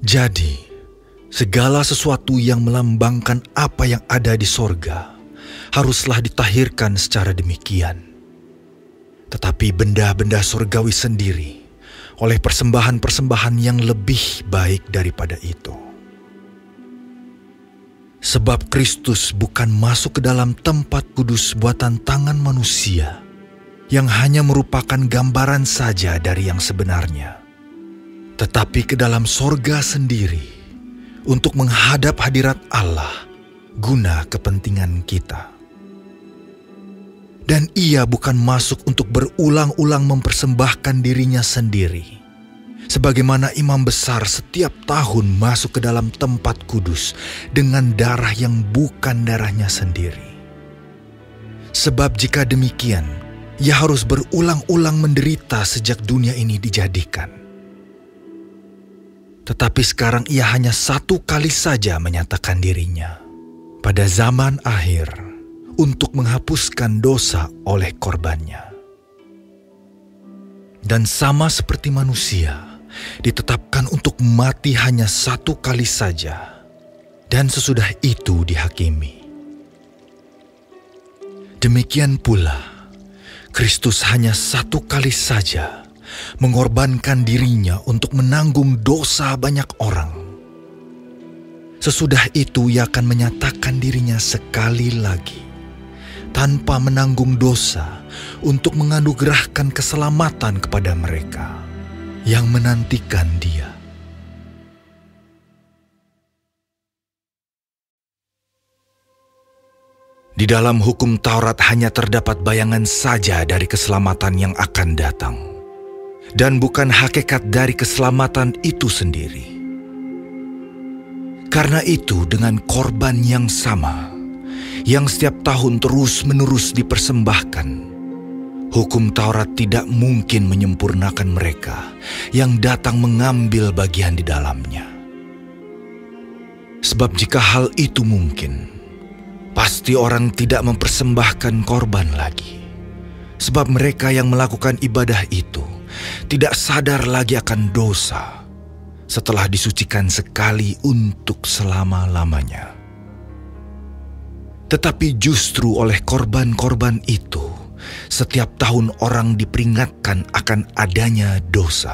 Jadi, segala sesuatu yang melambangkan apa yang ada di sorga haruslah ditahirkan secara demikian. Tetapi benda-benda sorgawi sendiri oleh persembahan-persembahan yang lebih baik daripada itu. Sebab Kristus bukan masuk ke dalam tempat kudus buatan tangan manusia yang hanya merupakan gambaran saja dari yang sebenarnya, tetapi ke dalam sorga sendiri untuk menghadap hadirat Allah guna kepentingan kita. Dan ia bukan masuk untuk berulang-ulang mempersembahkan dirinya sendiri, sebagaimana imam besar setiap tahun masuk ke dalam tempat kudus dengan darah yang bukan darahnya sendiri. Sebab jika demikian, ia harus berulang-ulang menderita sejak dunia ini dijadikan. Tetapi sekarang ia hanya satu kali saja menyatakan dirinya pada zaman akhir untuk menghapuskan dosa oleh korbannya. Dan sama seperti manusia, ditetapkan untuk mati hanya satu kali saja, dan sesudah itu dihakimi. Demikian pula, Kristus hanya satu kali saja mengorbankan dirinya untuk menanggung dosa banyak orang. Sesudah itu ia akan menyatakan dirinya sekali lagi, tanpa menanggung dosa, untuk menganugerahkan keselamatan kepada mereka yang menantikan Dia. Di dalam hukum Taurat hanya terdapat bayangan saja dari keselamatan yang akan datang, dan bukan hakikat dari keselamatan itu sendiri. Karena itu, dengan korban yang sama, yang setiap tahun terus-menerus dipersembahkan, hukum Taurat tidak mungkin menyempurnakan mereka yang datang mengambil bagian di dalamnya. Sebab jika hal itu mungkin, pasti orang tidak mempersembahkan korban lagi. Sebab mereka yang melakukan ibadah itu tidak sadar lagi akan dosa setelah disucikan sekali untuk selama-lamanya. Tetapi justru oleh korban-korban itu, setiap tahun orang diperingatkan akan adanya dosa.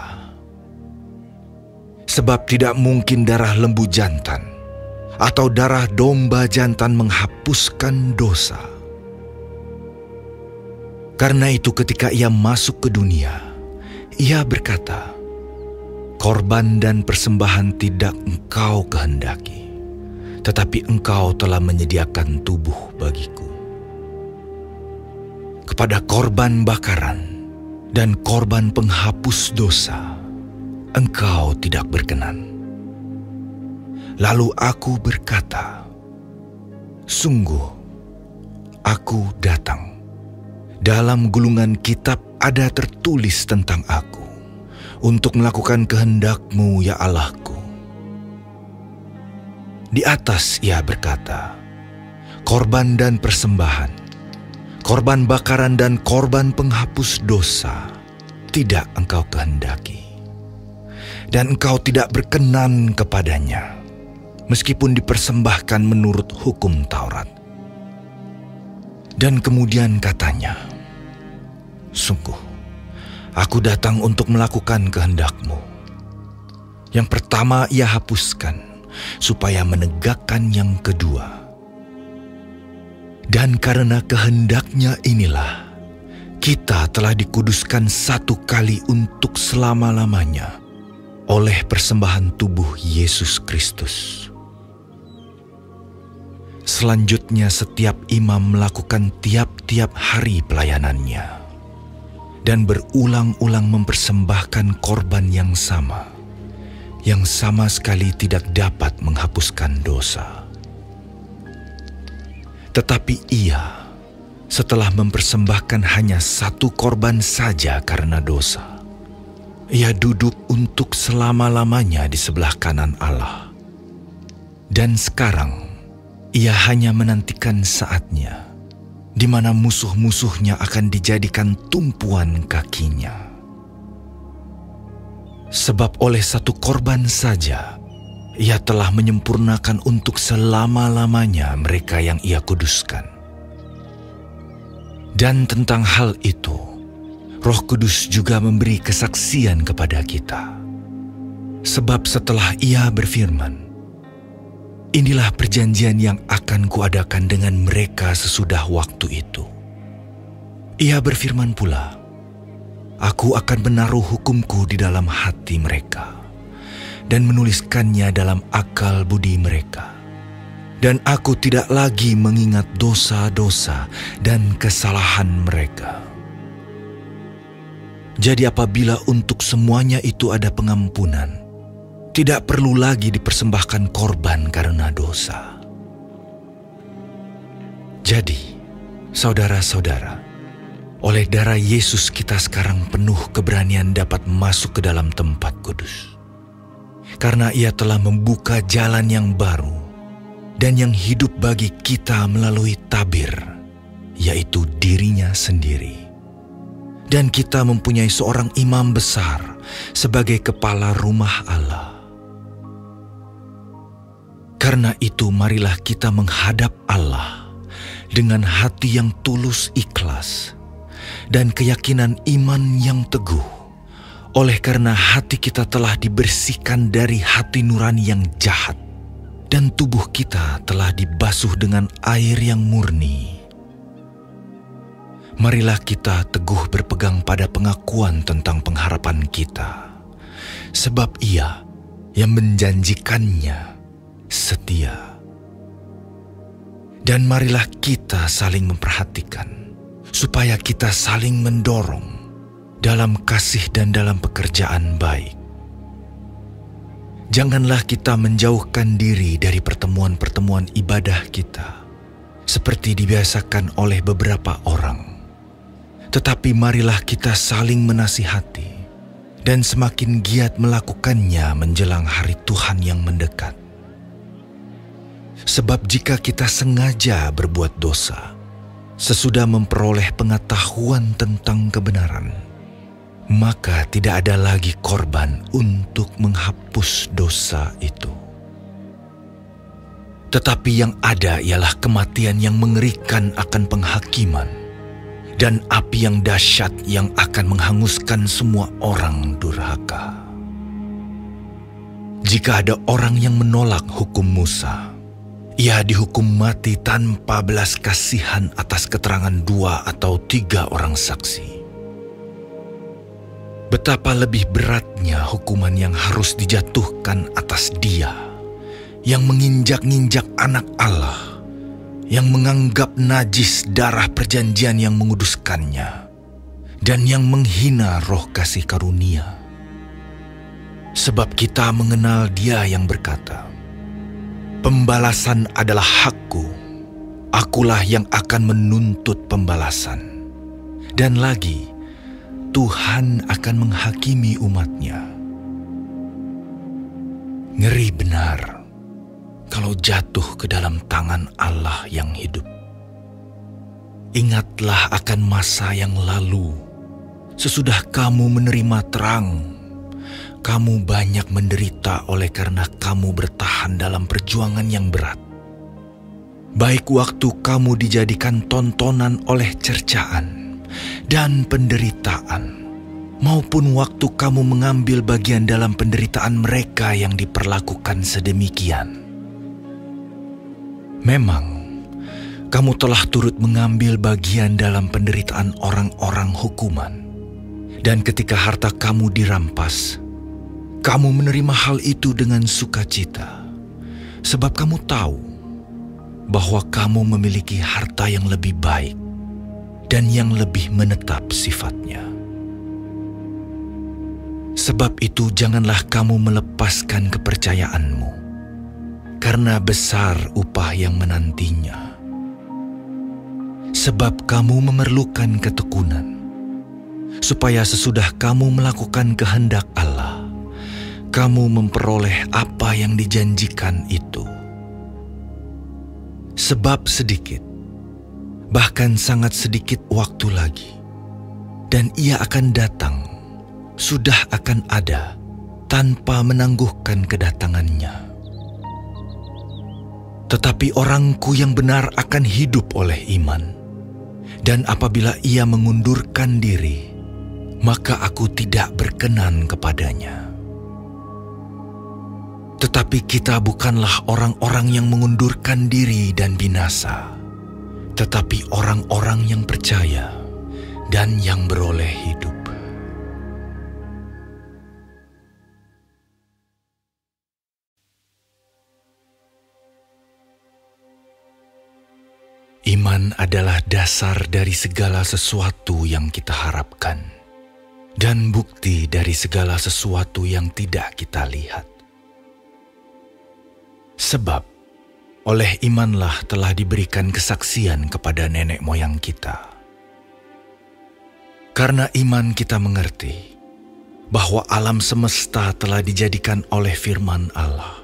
Sebab tidak mungkin darah lembu jantan atau darah domba jantan menghapuskan dosa. Karena itu ketika ia masuk ke dunia, ia berkata, "Korban dan persembahan tidak engkau kehendaki, tetapi engkau telah menyediakan tubuh bagiku. Kepada korban bakaran dan korban penghapus dosa, engkau tidak berkenan." Lalu aku berkata, "Sungguh, aku datang. Dalam gulungan kitab ada tertulis tentang aku, untuk melakukan kehendak-Mu, ya Allah-Ku." Di atas ia berkata, "Korban dan persembahan, korban bakaran dan korban penghapus dosa tidak engkau kehendaki, dan engkau tidak berkenan kepadanya, meskipun dipersembahkan menurut hukum Taurat." Dan kemudian katanya, "Sungguh, aku datang untuk melakukan kehendak-Mu." Yang pertama ia hapuskan supaya menegakkan yang kedua. Dan karena kehendaknya inilah, kita telah dikuduskan satu kali untuk selama-lamanya oleh persembahan tubuh Yesus Kristus. Selanjutnya setiap imam melakukan tiap-tiap hari pelayanannya dan berulang-ulang mempersembahkan korban yang sama sekali tidak dapat menghapuskan dosa. Tetapi ia, setelah mempersembahkan hanya satu korban saja karena dosa, ia duduk untuk selama-lamanya di sebelah kanan Allah. Dan sekarang, ia hanya menantikan saatnya, di mana musuh-musuhnya akan dijadikan tumpuan kakinya. Sebab oleh satu korban saja, ia telah menyempurnakan untuk selama-lamanya mereka yang ia kuduskan. Dan tentang hal itu, Roh Kudus juga memberi kesaksian kepada kita. Sebab setelah ia berfirman, "Inilah perjanjian yang akan kuadakan dengan mereka sesudah waktu itu." Ia berfirman pula, "Aku akan menaruh hukumku di dalam hati mereka dan menuliskannya dalam akal budi mereka. Dan aku tidak lagi mengingat dosa-dosa dan kesalahan mereka." Jadi apabila untuk semuanya itu ada pengampunan, tidak perlu lagi dipersembahkan korban karena dosa. Jadi, saudara-saudara, oleh darah Yesus kita sekarang penuh keberanian dapat masuk ke dalam tempat kudus. Karena ia telah membuka jalan yang baru dan yang hidup bagi kita melalui tabir, yaitu dirinya sendiri. Dan kita mempunyai seorang imam besar sebagai kepala rumah Allah. Karena itu marilah kita menghadap Allah dengan hati yang tulus ikhlas dan keyakinan iman yang teguh, oleh karena hati kita telah dibersihkan dari hati nurani yang jahat dan tubuh kita telah dibasuh dengan air yang murni. Marilah kita teguh berpegang pada pengakuan tentang pengharapan kita, sebab Ia yang menjanjikannya setia. Dan marilah kita saling memperhatikan, supaya kita saling mendorong dalam kasih dan dalam pekerjaan baik. Janganlah kita menjauhkan diri dari pertemuan-pertemuan ibadah kita, seperti dibiasakan oleh beberapa orang. Tetapi marilah kita saling menasihati dan semakin giat melakukannya menjelang hari Tuhan yang mendekat. Sebab jika kita sengaja berbuat dosa, sesudah memperoleh pengetahuan tentang kebenaran, maka tidak ada lagi korban untuk menghapus dosa itu. Tetapi yang ada ialah kematian yang mengerikan akan penghakiman, dan api yang dahsyat yang akan menghanguskan semua orang durhaka. Jika ada orang yang menolak hukum Musa, ia dihukum mati tanpa belas kasihan atas keterangan 2 atau 3 orang saksi. Betapa lebih beratnya hukuman yang harus dijatuhkan atas dia yang menginjak-injak anak Allah, yang menganggap najis darah perjanjian yang menguduskannya, dan yang menghina roh kasih karunia. Sebab kita mengenal Dia yang berkata, "Pembalasan adalah hakku, akulah yang akan menuntut pembalasan." Dan lagi, Tuhan akan menghakimi umat-Nya. Ngeri benar kalau jatuh ke dalam tangan Allah yang hidup. Ingatlah akan masa yang lalu. Sesudah kamu menerima terang, kamu banyak menderita oleh karena kamu bertahan dalam perjuangan yang berat. Baik waktu kamu dijadikan tontonan oleh cercaan dan penderitaan, maupun waktu kamu mengambil bagian dalam penderitaan mereka yang diperlakukan sedemikian. Memang, kamu telah turut mengambil bagian dalam penderitaan orang-orang hukuman. Dan ketika harta kamu dirampas, kamu menerima hal itu dengan sukacita. Sebab kamu tahu bahwa kamu memiliki harta yang lebih baik dan yang lebih menetap sifatnya. Sebab itu janganlah kamu melepaskan kepercayaanmu, karena besar upah yang menantinya. Sebab kamu memerlukan ketekunan, supaya sesudah kamu melakukan kehendak Allah, kamu memperoleh apa yang dijanjikan itu. Sebab sedikit, bahkan sangat sedikit waktu lagi, dan Ia akan datang, sudah akan ada, tanpa menangguhkan kedatangannya. Tetapi orangku yang benar akan hidup oleh iman. Dan apabila ia mengundurkan diri, maka aku tidak berkenan kepadanya. Tetapi kita bukanlah orang-orang yang mengundurkan diri dan binasa, tetapi orang-orang yang percaya dan yang beroleh hidup. Iman adalah dasar dari segala sesuatu yang kita harapkan, dan bukti dari segala sesuatu yang tidak kita lihat. Sebab, oleh imanlah telah diberikan kesaksian kepada nenek moyang kita. Karena iman kita mengerti bahwa alam semesta telah dijadikan oleh firman Allah,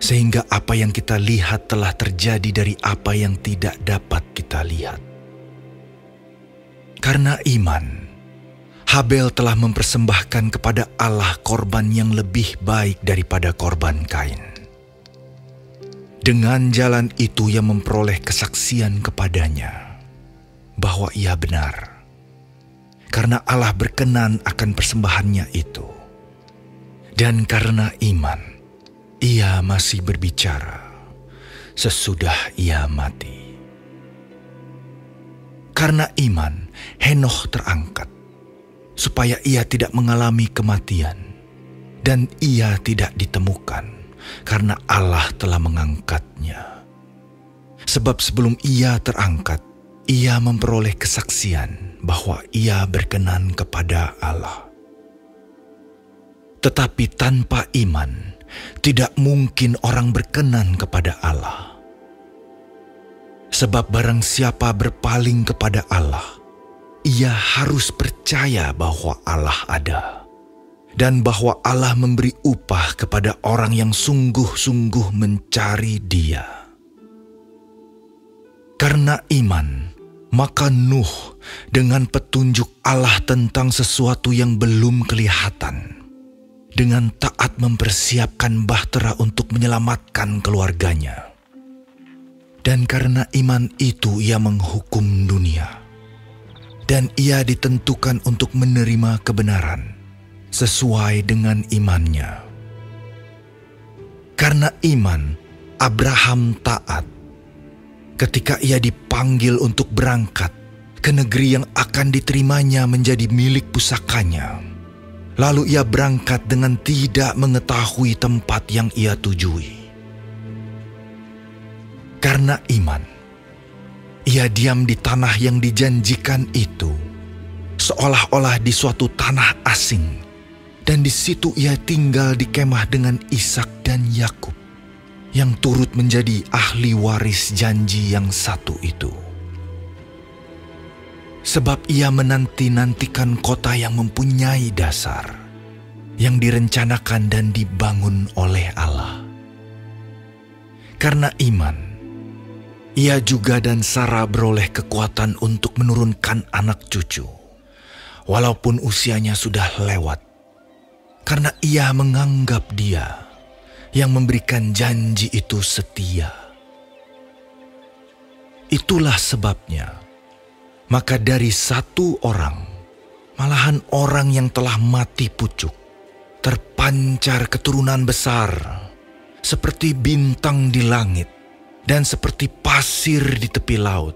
sehingga apa yang kita lihat telah terjadi dari apa yang tidak dapat kita lihat. Karena iman, Habel telah mempersembahkan kepada Allah korban yang lebih baik daripada korban Kain. Dengan jalan itu ia memperoleh kesaksian kepadanya bahwa ia benar, karena Allah berkenan akan persembahannya itu. Dan karena iman, ia masih berbicara sesudah ia mati. Karena iman, Henokh terangkat, supaya ia tidak mengalami kematian, dan ia tidak ditemukan, karena Allah telah mengangkatnya. Sebab sebelum ia terangkat, ia memperoleh kesaksian bahwa ia berkenan kepada Allah. Tetapi tanpa iman, tidak mungkin orang berkenan kepada Allah. Sebab barang siapa berpaling kepada Allah, ia harus percaya bahwa Allah ada, dan bahwa Allah memberi upah kepada orang yang sungguh-sungguh mencari Dia. Karena iman, maka Nuh dengan petunjuk Allah tentang sesuatu yang belum kelihatan, dengan taat mempersiapkan bahtera untuk menyelamatkan keluarganya. Dan karena iman itu ia menghukum dunia, dan ia ditentukan untuk menerima kebenaran sesuai dengan imannya. Karena iman, Abraham taat ketika ia dipanggil untuk berangkat ke negeri yang akan diterimanya menjadi milik pusakanya. Lalu ia berangkat dengan tidak mengetahui tempat yang ia tujui. Karena iman, ia diam di tanah yang dijanjikan itu, seolah-olah di suatu tanah asing, dan di situ ia tinggal di kemah dengan Ishak dan Yakub, yang turut menjadi ahli waris janji yang satu itu. Sebab ia menanti-nantikan kota yang mempunyai dasar, yang direncanakan dan dibangun oleh Allah. Karena iman, ia juga dan Sarah beroleh kekuatan untuk menurunkan anak cucu, walaupun usianya sudah lewat, karena ia menganggap Dia yang memberikan janji itu setia. Itulah sebabnya, maka dari satu orang malahan orang yang telah mati pucuk, terpancar keturunan besar, seperti bintang di langit dan seperti pasir di tepi laut,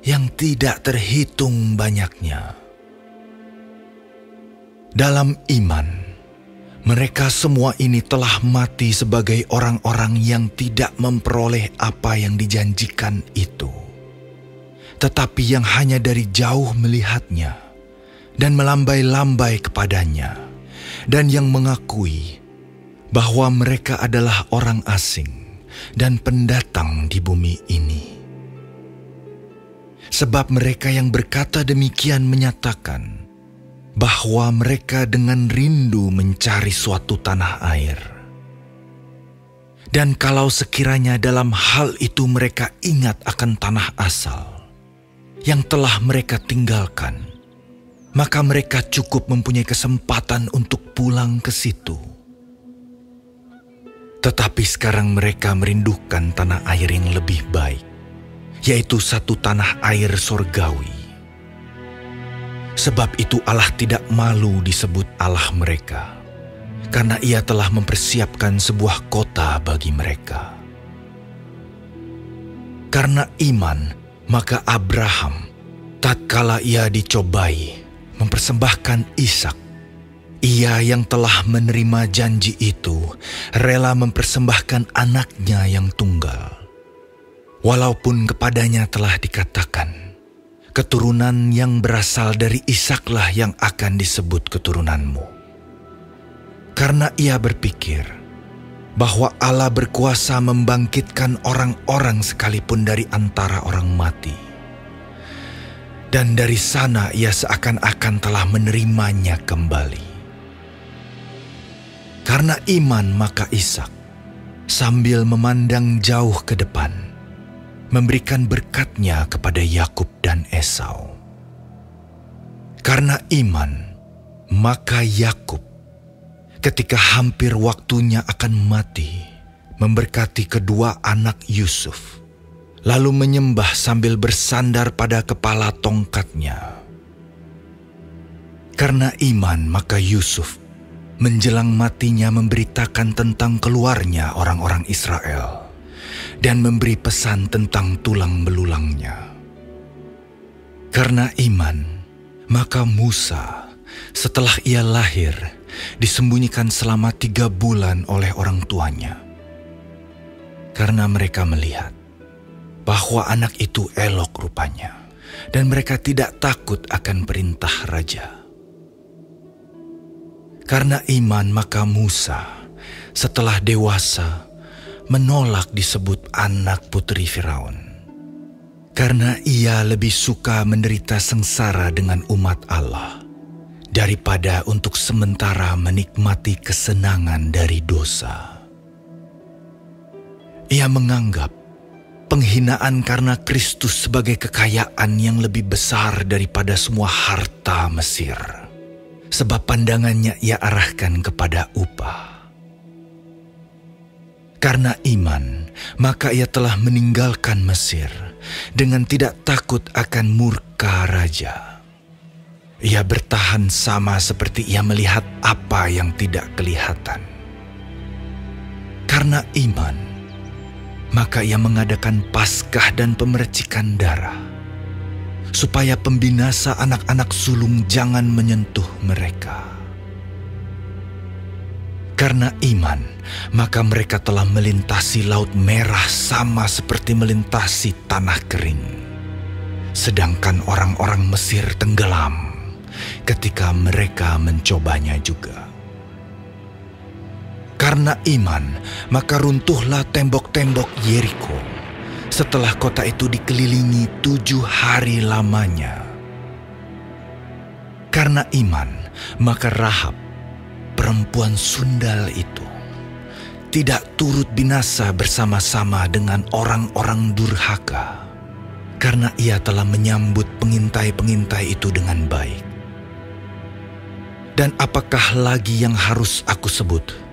yang tidak terhitung banyaknya. Dalam iman, mereka semua ini telah mati sebagai orang-orang yang tidak memperoleh apa yang dijanjikan itu, tetapi yang hanya dari jauh melihatnya dan melambai-lambai kepadanya, dan yang mengakui bahwa mereka adalah orang asing dan pendatang di bumi ini. Sebab mereka yang berkata demikian menyatakan bahwa mereka dengan rindu mencari suatu tanah air. Dan kalau sekiranya dalam hal itu mereka ingat akan tanah asal yang telah mereka tinggalkan, maka mereka cukup mempunyai kesempatan untuk pulang ke situ. Tetapi sekarang mereka merindukan tanah air yang lebih baik, yaitu satu tanah air sorgawi. Sebab itu Allah tidak malu disebut Allah mereka, karena Ia telah mempersiapkan sebuah kota bagi mereka. Karena iman, maka Abraham, tatkala ia dicobai, mempersembahkan Ishak. Ia yang telah menerima janji itu, rela mempersembahkan anaknya yang tunggal. Walaupun kepadanya telah dikatakan, keturunan yang berasal dari Ishaklah yang akan disebut keturunanmu. Karena ia berpikir bahwa Allah berkuasa membangkitkan orang-orang sekalipun dari antara orang mati. Dan dari sana ia seakan-akan telah menerimanya kembali. Karena iman maka Ishak, sambil memandang jauh ke depan, memberikan berkatnya kepada Yakub dan Esau. Karena iman, maka Yakub, ketika hampir waktunya akan mati, memberkati kedua anak Yusuf, lalu menyembah sambil bersandar pada kepala tongkatnya. Karena iman, maka Yusuf, menjelang matinya memberitakan tentang keluarnya orang-orang Israel, dan memberi pesan tentang tulang belulangnya. Karena iman, maka Musa, setelah ia lahir, disembunyikan selama 3 bulan oleh orang tuanya. Karena mereka melihat bahwa anak itu elok rupanya, dan mereka tidak takut akan perintah raja. Karena iman, maka Musa, setelah dewasa, menolak disebut anak putri Firaun, karena ia lebih suka menderita sengsara dengan umat Allah daripada untuk sementara menikmati kesenangan dari dosa. Ia menganggap penghinaan karena Kristus sebagai kekayaan yang lebih besar daripada semua harta Mesir, sebab pandangannya ia arahkan kepada upah. Karena iman, maka ia telah meninggalkan Mesir dengan tidak takut akan murka raja. Ia bertahan sama seperti ia melihat apa yang tidak kelihatan. Karena iman, maka ia mengadakan Paskah dan pemercikan darah, supaya pembinasa anak-anak sulung jangan menyentuh mereka. Karena iman, maka mereka telah melintasi Laut Merah sama seperti melintasi tanah kering. Sedangkan orang-orang Mesir tenggelam ketika mereka mencobanya juga. Karena iman, maka runtuhlah tembok-tembok Yeriko setelah kota itu dikelilingi 7 hari lamanya. Karena iman, maka Rahab, perempuan sundal itu, tidak turut binasa bersama-sama dengan orang-orang durhaka, karena ia telah menyambut pengintai-pengintai itu dengan baik. Dan apakah lagi yang harus aku sebut?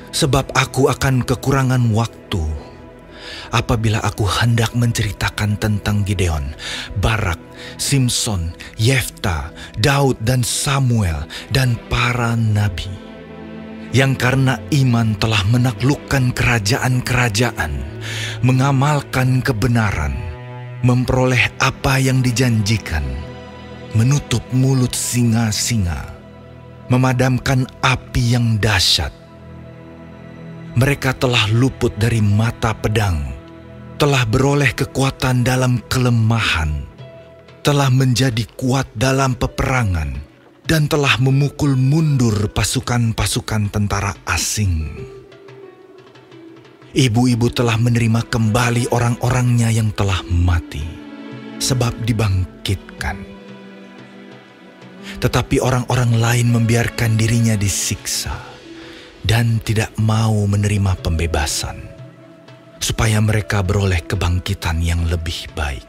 Sebab aku akan kekurangan waktu. apabila aku hendak menceritakan tentang Gideon, Barak, Simson, Yefta, Daud dan Samuel dan para nabi, yang karena iman telah menaklukkan kerajaan-kerajaan, mengamalkan kebenaran, memperoleh apa yang dijanjikan, menutup mulut singa-singa, memadamkan api yang dahsyat. Mereka telah luput dari mata pedang, telah beroleh kekuatan dalam kelemahan, telah menjadi kuat dalam peperangan, dan telah memukul mundur pasukan-pasukan tentara asing. Ibu-ibu telah menerima kembali orang-orangnya yang telah mati, sebab dibangkitkan. Tetapi orang-orang lain membiarkan dirinya disiksa dan tidak mau menerima pembebasan, supaya mereka beroleh kebangkitan yang lebih baik.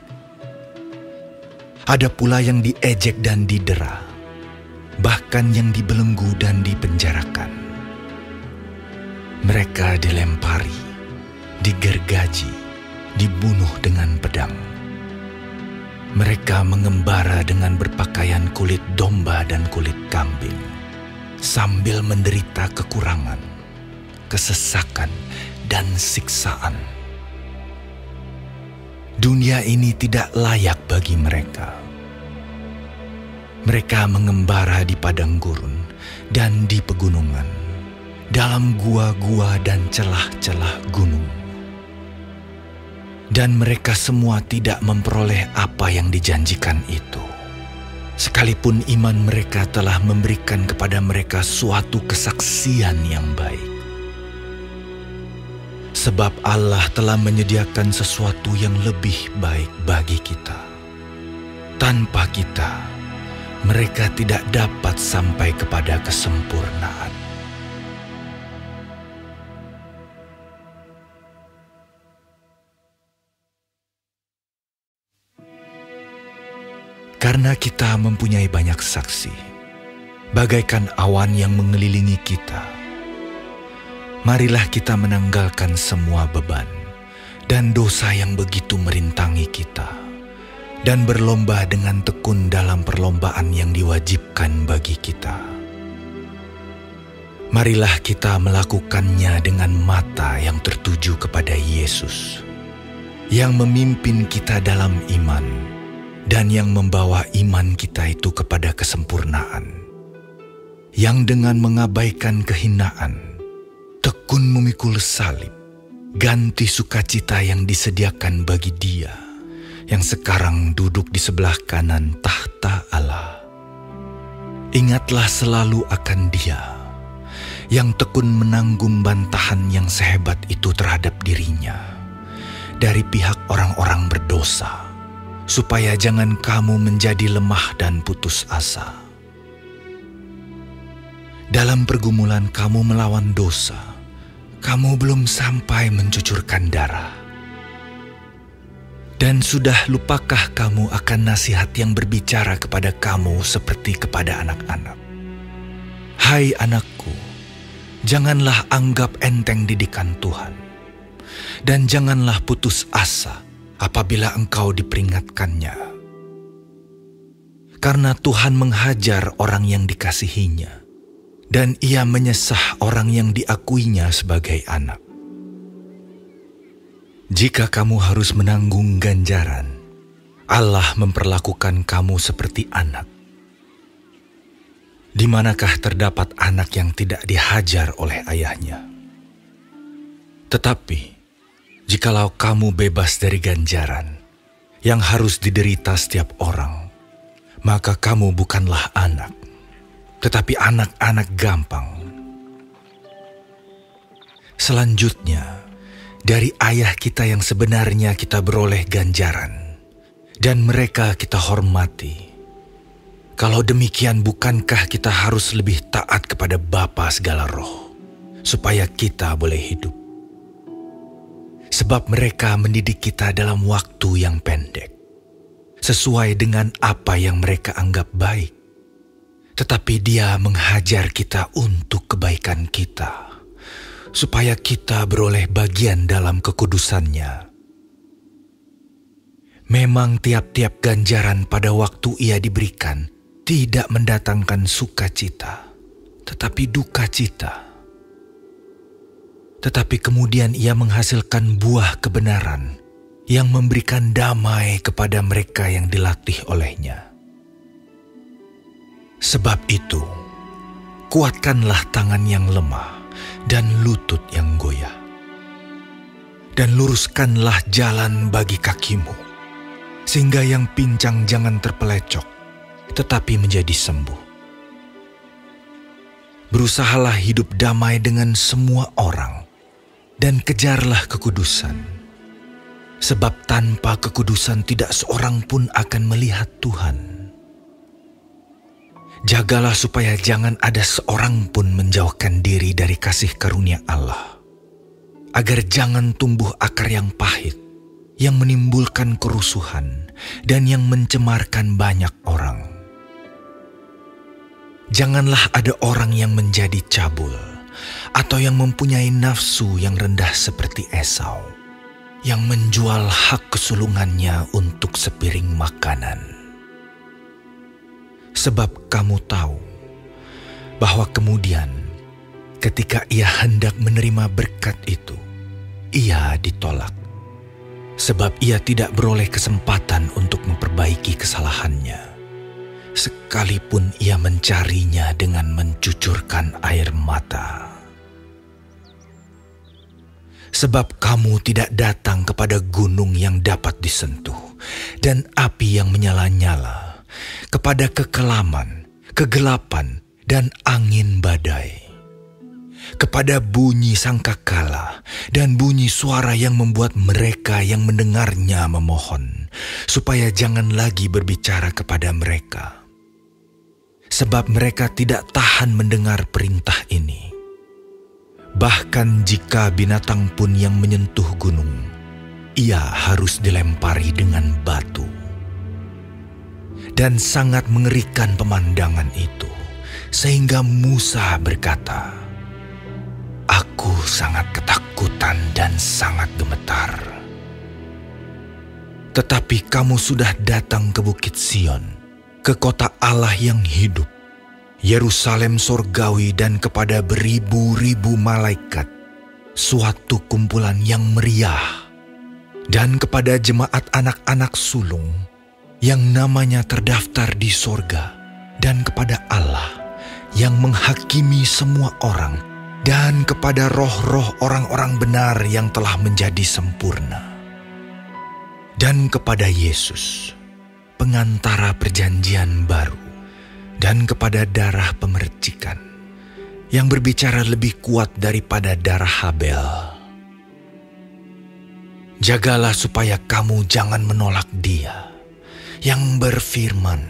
Ada pula yang diejek dan didera, bahkan yang dibelenggu dan dipenjarakan. Mereka dilempari, digergaji, dibunuh dengan pedang. Mereka mengembara dengan berpakaian kulit domba dan kulit kambing, sambil menderita kekurangan, kesesakan, dan siksaan. Dunia ini tidak layak bagi mereka. Mereka mengembara di padang gurun dan di pegunungan, dalam gua-gua dan celah-celah gunung. Dan mereka semua tidak memperoleh apa yang dijanjikan itu, sekalipun iman mereka telah memberikan kepada mereka suatu kesaksian yang baik. Sebab Allah telah menyediakan sesuatu yang lebih baik bagi kita. Tanpa kita, mereka tidak dapat sampai kepada kesempurnaan. Karena kita mempunyai banyak saksi, bagaikan awan yang mengelilingi kita, marilah kita menanggalkan semua beban dan dosa yang begitu merintangi kita, dan berlomba dengan tekun dalam perlombaan yang diwajibkan bagi kita. Marilah kita melakukannya dengan mata yang tertuju kepada Yesus, yang memimpin kita dalam iman, dan yang membawa iman kita itu kepada kesempurnaan, yang dengan mengabaikan kehinaan, tekun memikul salib, ganti sukacita yang disediakan bagi Dia, yang sekarang duduk di sebelah kanan tahta Allah. Ingatlah selalu akan Dia, yang tekun menanggung bantahan yang sehebat itu terhadap dirinya, dari pihak orang-orang berdosa, supaya jangan kamu menjadi lemah dan putus asa. Dalam pergumulan kamu melawan dosa, kamu belum sampai mencucurkan darah. Dan sudah lupakah kamu akan nasihat yang berbicara kepada kamu seperti kepada anak-anak? Hai anakku, janganlah anggap enteng didikan Tuhan, dan janganlah putus asa apabila engkau diperingatkannya. Karena Tuhan menghajar orang yang dikasihinya, dan Ia menyesah orang yang diakuinya sebagai anak. Jika kamu harus menanggung ganjaran, Allah memperlakukan kamu seperti anak. Di manakah terdapat anak yang tidak dihajar oleh ayahnya? Tetapi jikalau kamu bebas dari ganjaran yang harus diderita setiap orang, maka kamu bukanlah anak, tetapi anak-anak gampang. Selanjutnya, dari ayah kita yang sebenarnya kita beroleh ganjaran, dan mereka kita hormati. Kalau demikian, bukankah kita harus lebih taat kepada Bapa segala roh, supaya kita boleh hidup? Sebab mereka mendidik kita dalam waktu yang pendek, sesuai dengan apa yang mereka anggap baik. Tetapi Dia menghajar kita untuk kebaikan kita, supaya kita beroleh bagian dalam kekudusannya Memang tiap-tiap ganjaran pada waktu ia diberikan tidak mendatangkan sukacita, tetapi duka cita. Tetapi kemudian ia menghasilkan buah kebenaran yang memberikan damai kepada mereka yang dilatih olehnya. Sebab itu, kuatkanlah tangan yang lemah dan lutut yang goyah. Dan luruskanlah jalan bagi kakimu, sehingga yang pincang jangan terpelecok, tetapi menjadi sembuh. Berusahalah hidup damai dengan semua orang, dan kejarlah kekudusan. Sebab tanpa kekudusan tidak seorang pun akan melihat Tuhan. Jagalah supaya jangan ada seorang pun menjauhkan diri dari kasih karunia Allah, agar jangan tumbuh akar yang pahit, yang menimbulkan kerusuhan dan yang mencemarkan banyak orang. Janganlah ada orang yang menjadi cabul, atau yang mempunyai nafsu yang rendah seperti Esau, yang menjual hak kesulungannya untuk sepiring makanan. Sebab kamu tahu bahwa kemudian ketika ia hendak menerima berkat itu, ia ditolak, sebab ia tidak beroleh kesempatan untuk memperbaiki kesalahannya, sekalipun ia mencarinya dengan mencucurkan air mata. Sebab kamu tidak datang kepada gunung yang dapat disentuh, dan api yang menyala-nyala, kepada kekelaman, kegelapan, dan angin badai, kepada bunyi sangkakala dan bunyi suara yang membuat mereka yang mendengarnya memohon, supaya jangan lagi berbicara kepada mereka. Sebab mereka tidak tahan mendengar perintah ini. Bahkan jika binatang pun yang menyentuh gunung, ia harus dilempari dengan batu. Dan sangat mengerikan pemandangan itu, sehingga Musa berkata, "Aku sangat ketakutan dan sangat gemetar." Tetapi kamu sudah datang ke Bukit Sion, ke kota Allah yang hidup, Yerusalem sorgawi, dan kepada beribu-ribu malaikat, suatu kumpulan yang meriah, dan kepada jemaat anak-anak sulung yang namanya terdaftar di sorga, dan kepada Allah yang menghakimi semua orang, dan kepada roh-roh orang-orang benar yang telah menjadi sempurna, dan kepada Yesus, pengantara perjanjian baru, dan kepada darah pemercikan yang berbicara lebih kuat daripada darah Habel. Jagalah supaya kamu jangan menolak Dia yang berfirman,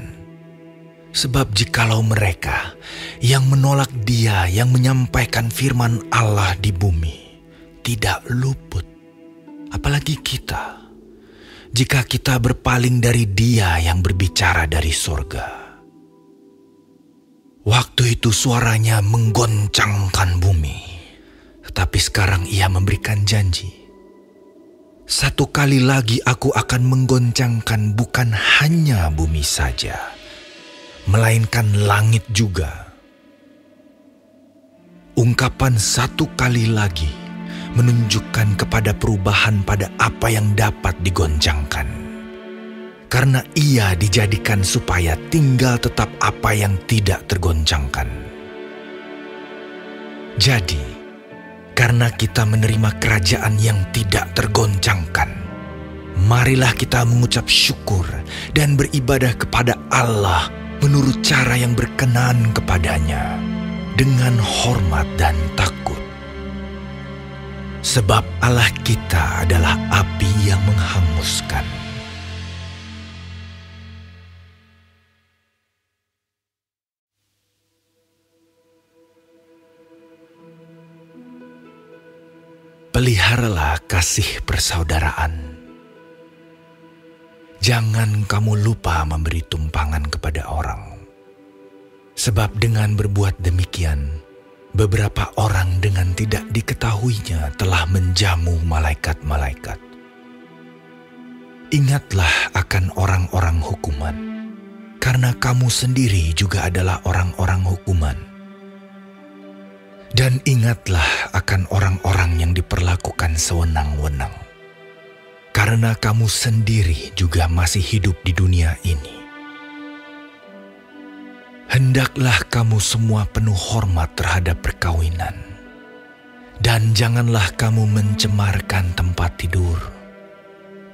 sebab jikalau mereka yang menolak Dia yang menyampaikan firman Allah di bumi tidak luput, apalagi kita, jika kita berpaling dari Dia yang berbicara dari sorga. Waktu itu suaranya menggoncangkan bumi, tetapi sekarang ia memberikan janji. Satu kali lagi aku akan menggoncangkan bukan hanya bumi saja, melainkan langit juga. Ungkapan satu kali lagi menunjukkan kepada perubahan pada apa yang dapat digoncangkan. Karena ia dijadikan supaya tinggal tetap apa yang tidak tergoncangkan. Jadi, karena kita menerima kerajaan yang tidak tergoncangkan, marilah kita mengucap syukur dan beribadah kepada Allah menurut cara yang berkenan kepadanya, dengan hormat dan takut. Sebab Allah kita adalah api yang menghanguskan. Peliharalah kasih persaudaraan. Jangan kamu lupa memberi tumpangan kepada orang. Sebab dengan berbuat demikian, beberapa orang dengan tidak diketahuinya telah menjamu malaikat-malaikat. Ingatlah akan orang-orang hukuman, karena kamu sendiri juga adalah orang-orang hukuman. Dan ingatlah akan orang-orang yang diperlakukan sewenang-wenang, karena kamu sendiri juga masih hidup di dunia ini. Hendaklah kamu semua penuh hormat terhadap perkawinan, dan janganlah kamu mencemarkan tempat tidur,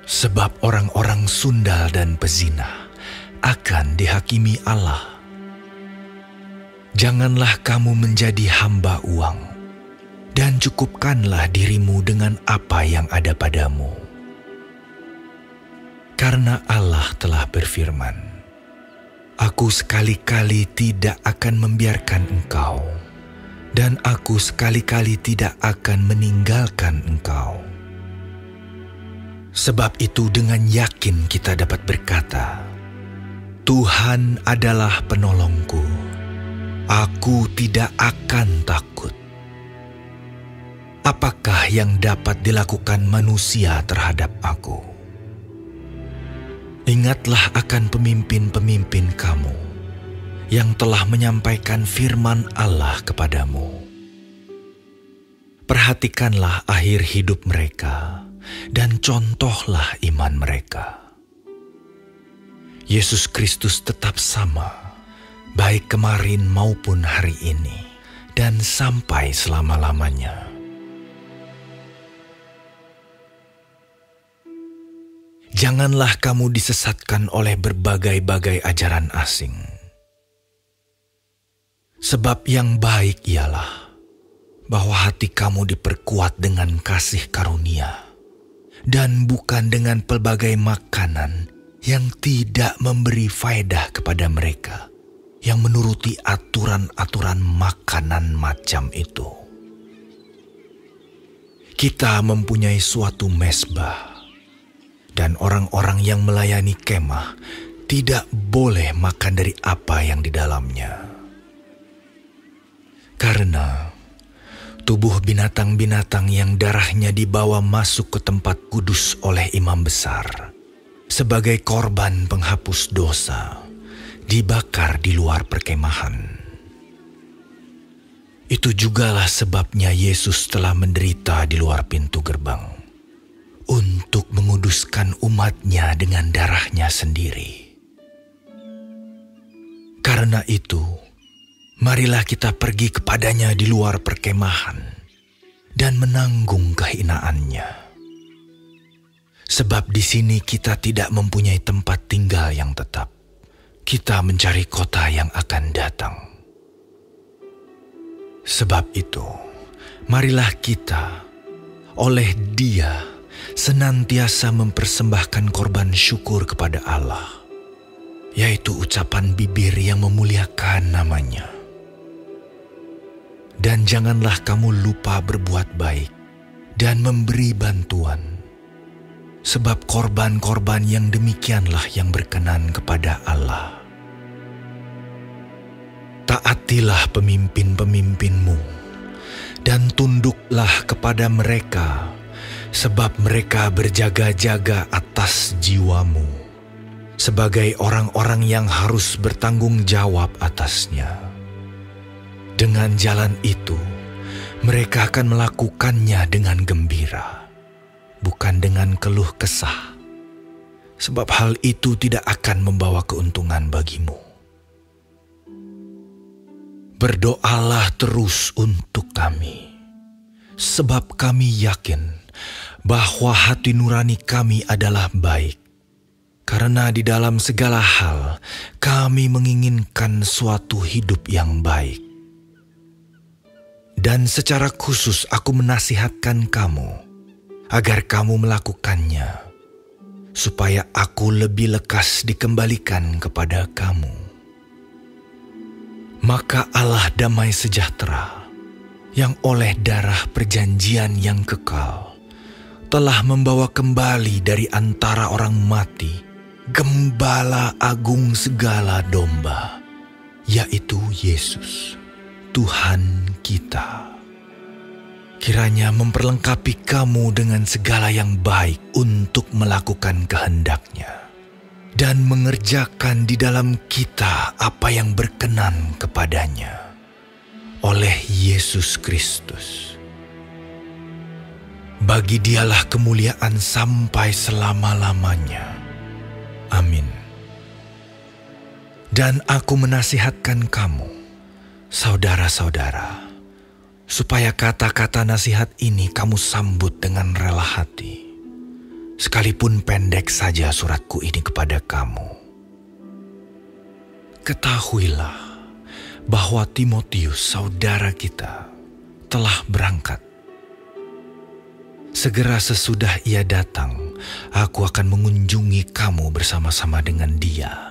sebab orang-orang sundal dan pezina akan dihakimi Allah. Janganlah kamu menjadi hamba uang, dan cukupkanlah dirimu dengan apa yang ada padamu. Karena Allah telah berfirman, Aku sekali-kali tidak akan membiarkan engkau, dan aku sekali-kali tidak akan meninggalkan engkau. Sebab itu dengan yakin kita dapat berkata, Tuhan adalah penolongku, aku tidak akan takut. Apakah yang dapat dilakukan manusia terhadap aku? Ingatlah akan pemimpin-pemimpin kamu yang telah menyampaikan firman Allah kepadamu. Perhatikanlah akhir hidup mereka dan contohlah iman mereka. Yesus Kristus tetap sama, baik kemarin maupun hari ini, dan sampai selama-lamanya. Janganlah kamu disesatkan oleh berbagai-bagai ajaran asing. Sebab yang baik ialah bahwa hati kamu diperkuat dengan kasih karunia, dan bukan dengan pelbagai makanan yang tidak memberi faedah kepada mereka yang menuruti aturan-aturan makanan macam itu. Kita mempunyai suatu mezbah, dan orang-orang yang melayani kemah tidak boleh makan dari apa yang di dalamnya. Karena tubuh binatang-binatang yang darahnya dibawa masuk ke tempat kudus oleh imam besar sebagai korban penghapus dosa, dibakar di luar perkemahan. Itu jugalah sebabnya Yesus telah menderita di luar pintu gerbang, untuk menguduskan umatnya dengan darahnya sendiri. Karena itu, marilah kita pergi kepadanya di luar perkemahan dan menanggung kehinaannya. Sebab di sini kita tidak mempunyai tempat tinggal yang tetap. Kita mencari kota yang akan datang. Sebab itu, marilah kita oleh Dia senantiasa mempersembahkan korban syukur kepada Allah, yaitu ucapan bibir yang memuliakan namanya. Dan janganlah kamu lupa berbuat baik dan memberi bantuan, sebab korban-korban yang demikianlah yang berkenan kepada Allah. Taatilah pemimpin-pemimpinmu dan tunduklah kepada mereka, sebab mereka berjaga-jaga atas jiwamu, sebagai orang-orang yang harus bertanggung jawab atasnya. Dengan jalan itu, mereka akan melakukannya dengan gembira, bukan dengan keluh kesah, sebab hal itu tidak akan membawa keuntungan bagimu. Berdoalah terus untuk kami, sebab kami yakin bahwa hati nurani kami adalah baik, karena di dalam segala hal kami menginginkan suatu hidup yang baik. Dan secara khusus aku menasihatkan kamu, agar kamu melakukannya, supaya aku lebih lekas dikembalikan kepada kamu. Maka Allah damai sejahtera, yang oleh darah perjanjian yang kekal, telah membawa kembali dari antara orang mati Gembala agung segala domba, yaitu Yesus, Tuhan kita. kiranya memperlengkapi kamu dengan segala yang baik untuk melakukan kehendak-Nya dan mengerjakan di dalam kita apa yang berkenan kepadanya oleh Yesus Kristus. Bagi Dialah kemuliaan sampai selama-lamanya. Amin. Dan aku menasihatkan kamu, saudara-saudara, supaya kata-kata nasihat ini kamu sambut dengan rela hati. Sekalipun pendek saja suratku ini kepada kamu. Ketahuilah bahwa Timotius, saudara kita, telah berangkat. Segera sesudah ia datang, aku akan mengunjungi kamu bersama-sama dengan dia.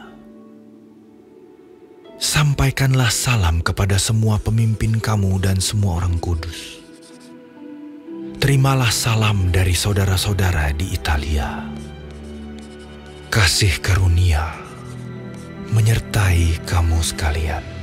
Sampaikanlah salam kepada semua pemimpin kamu dan semua orang kudus. Terimalah salam dari saudara-saudara di Italia. Kasih karunia menyertai kamu sekalian.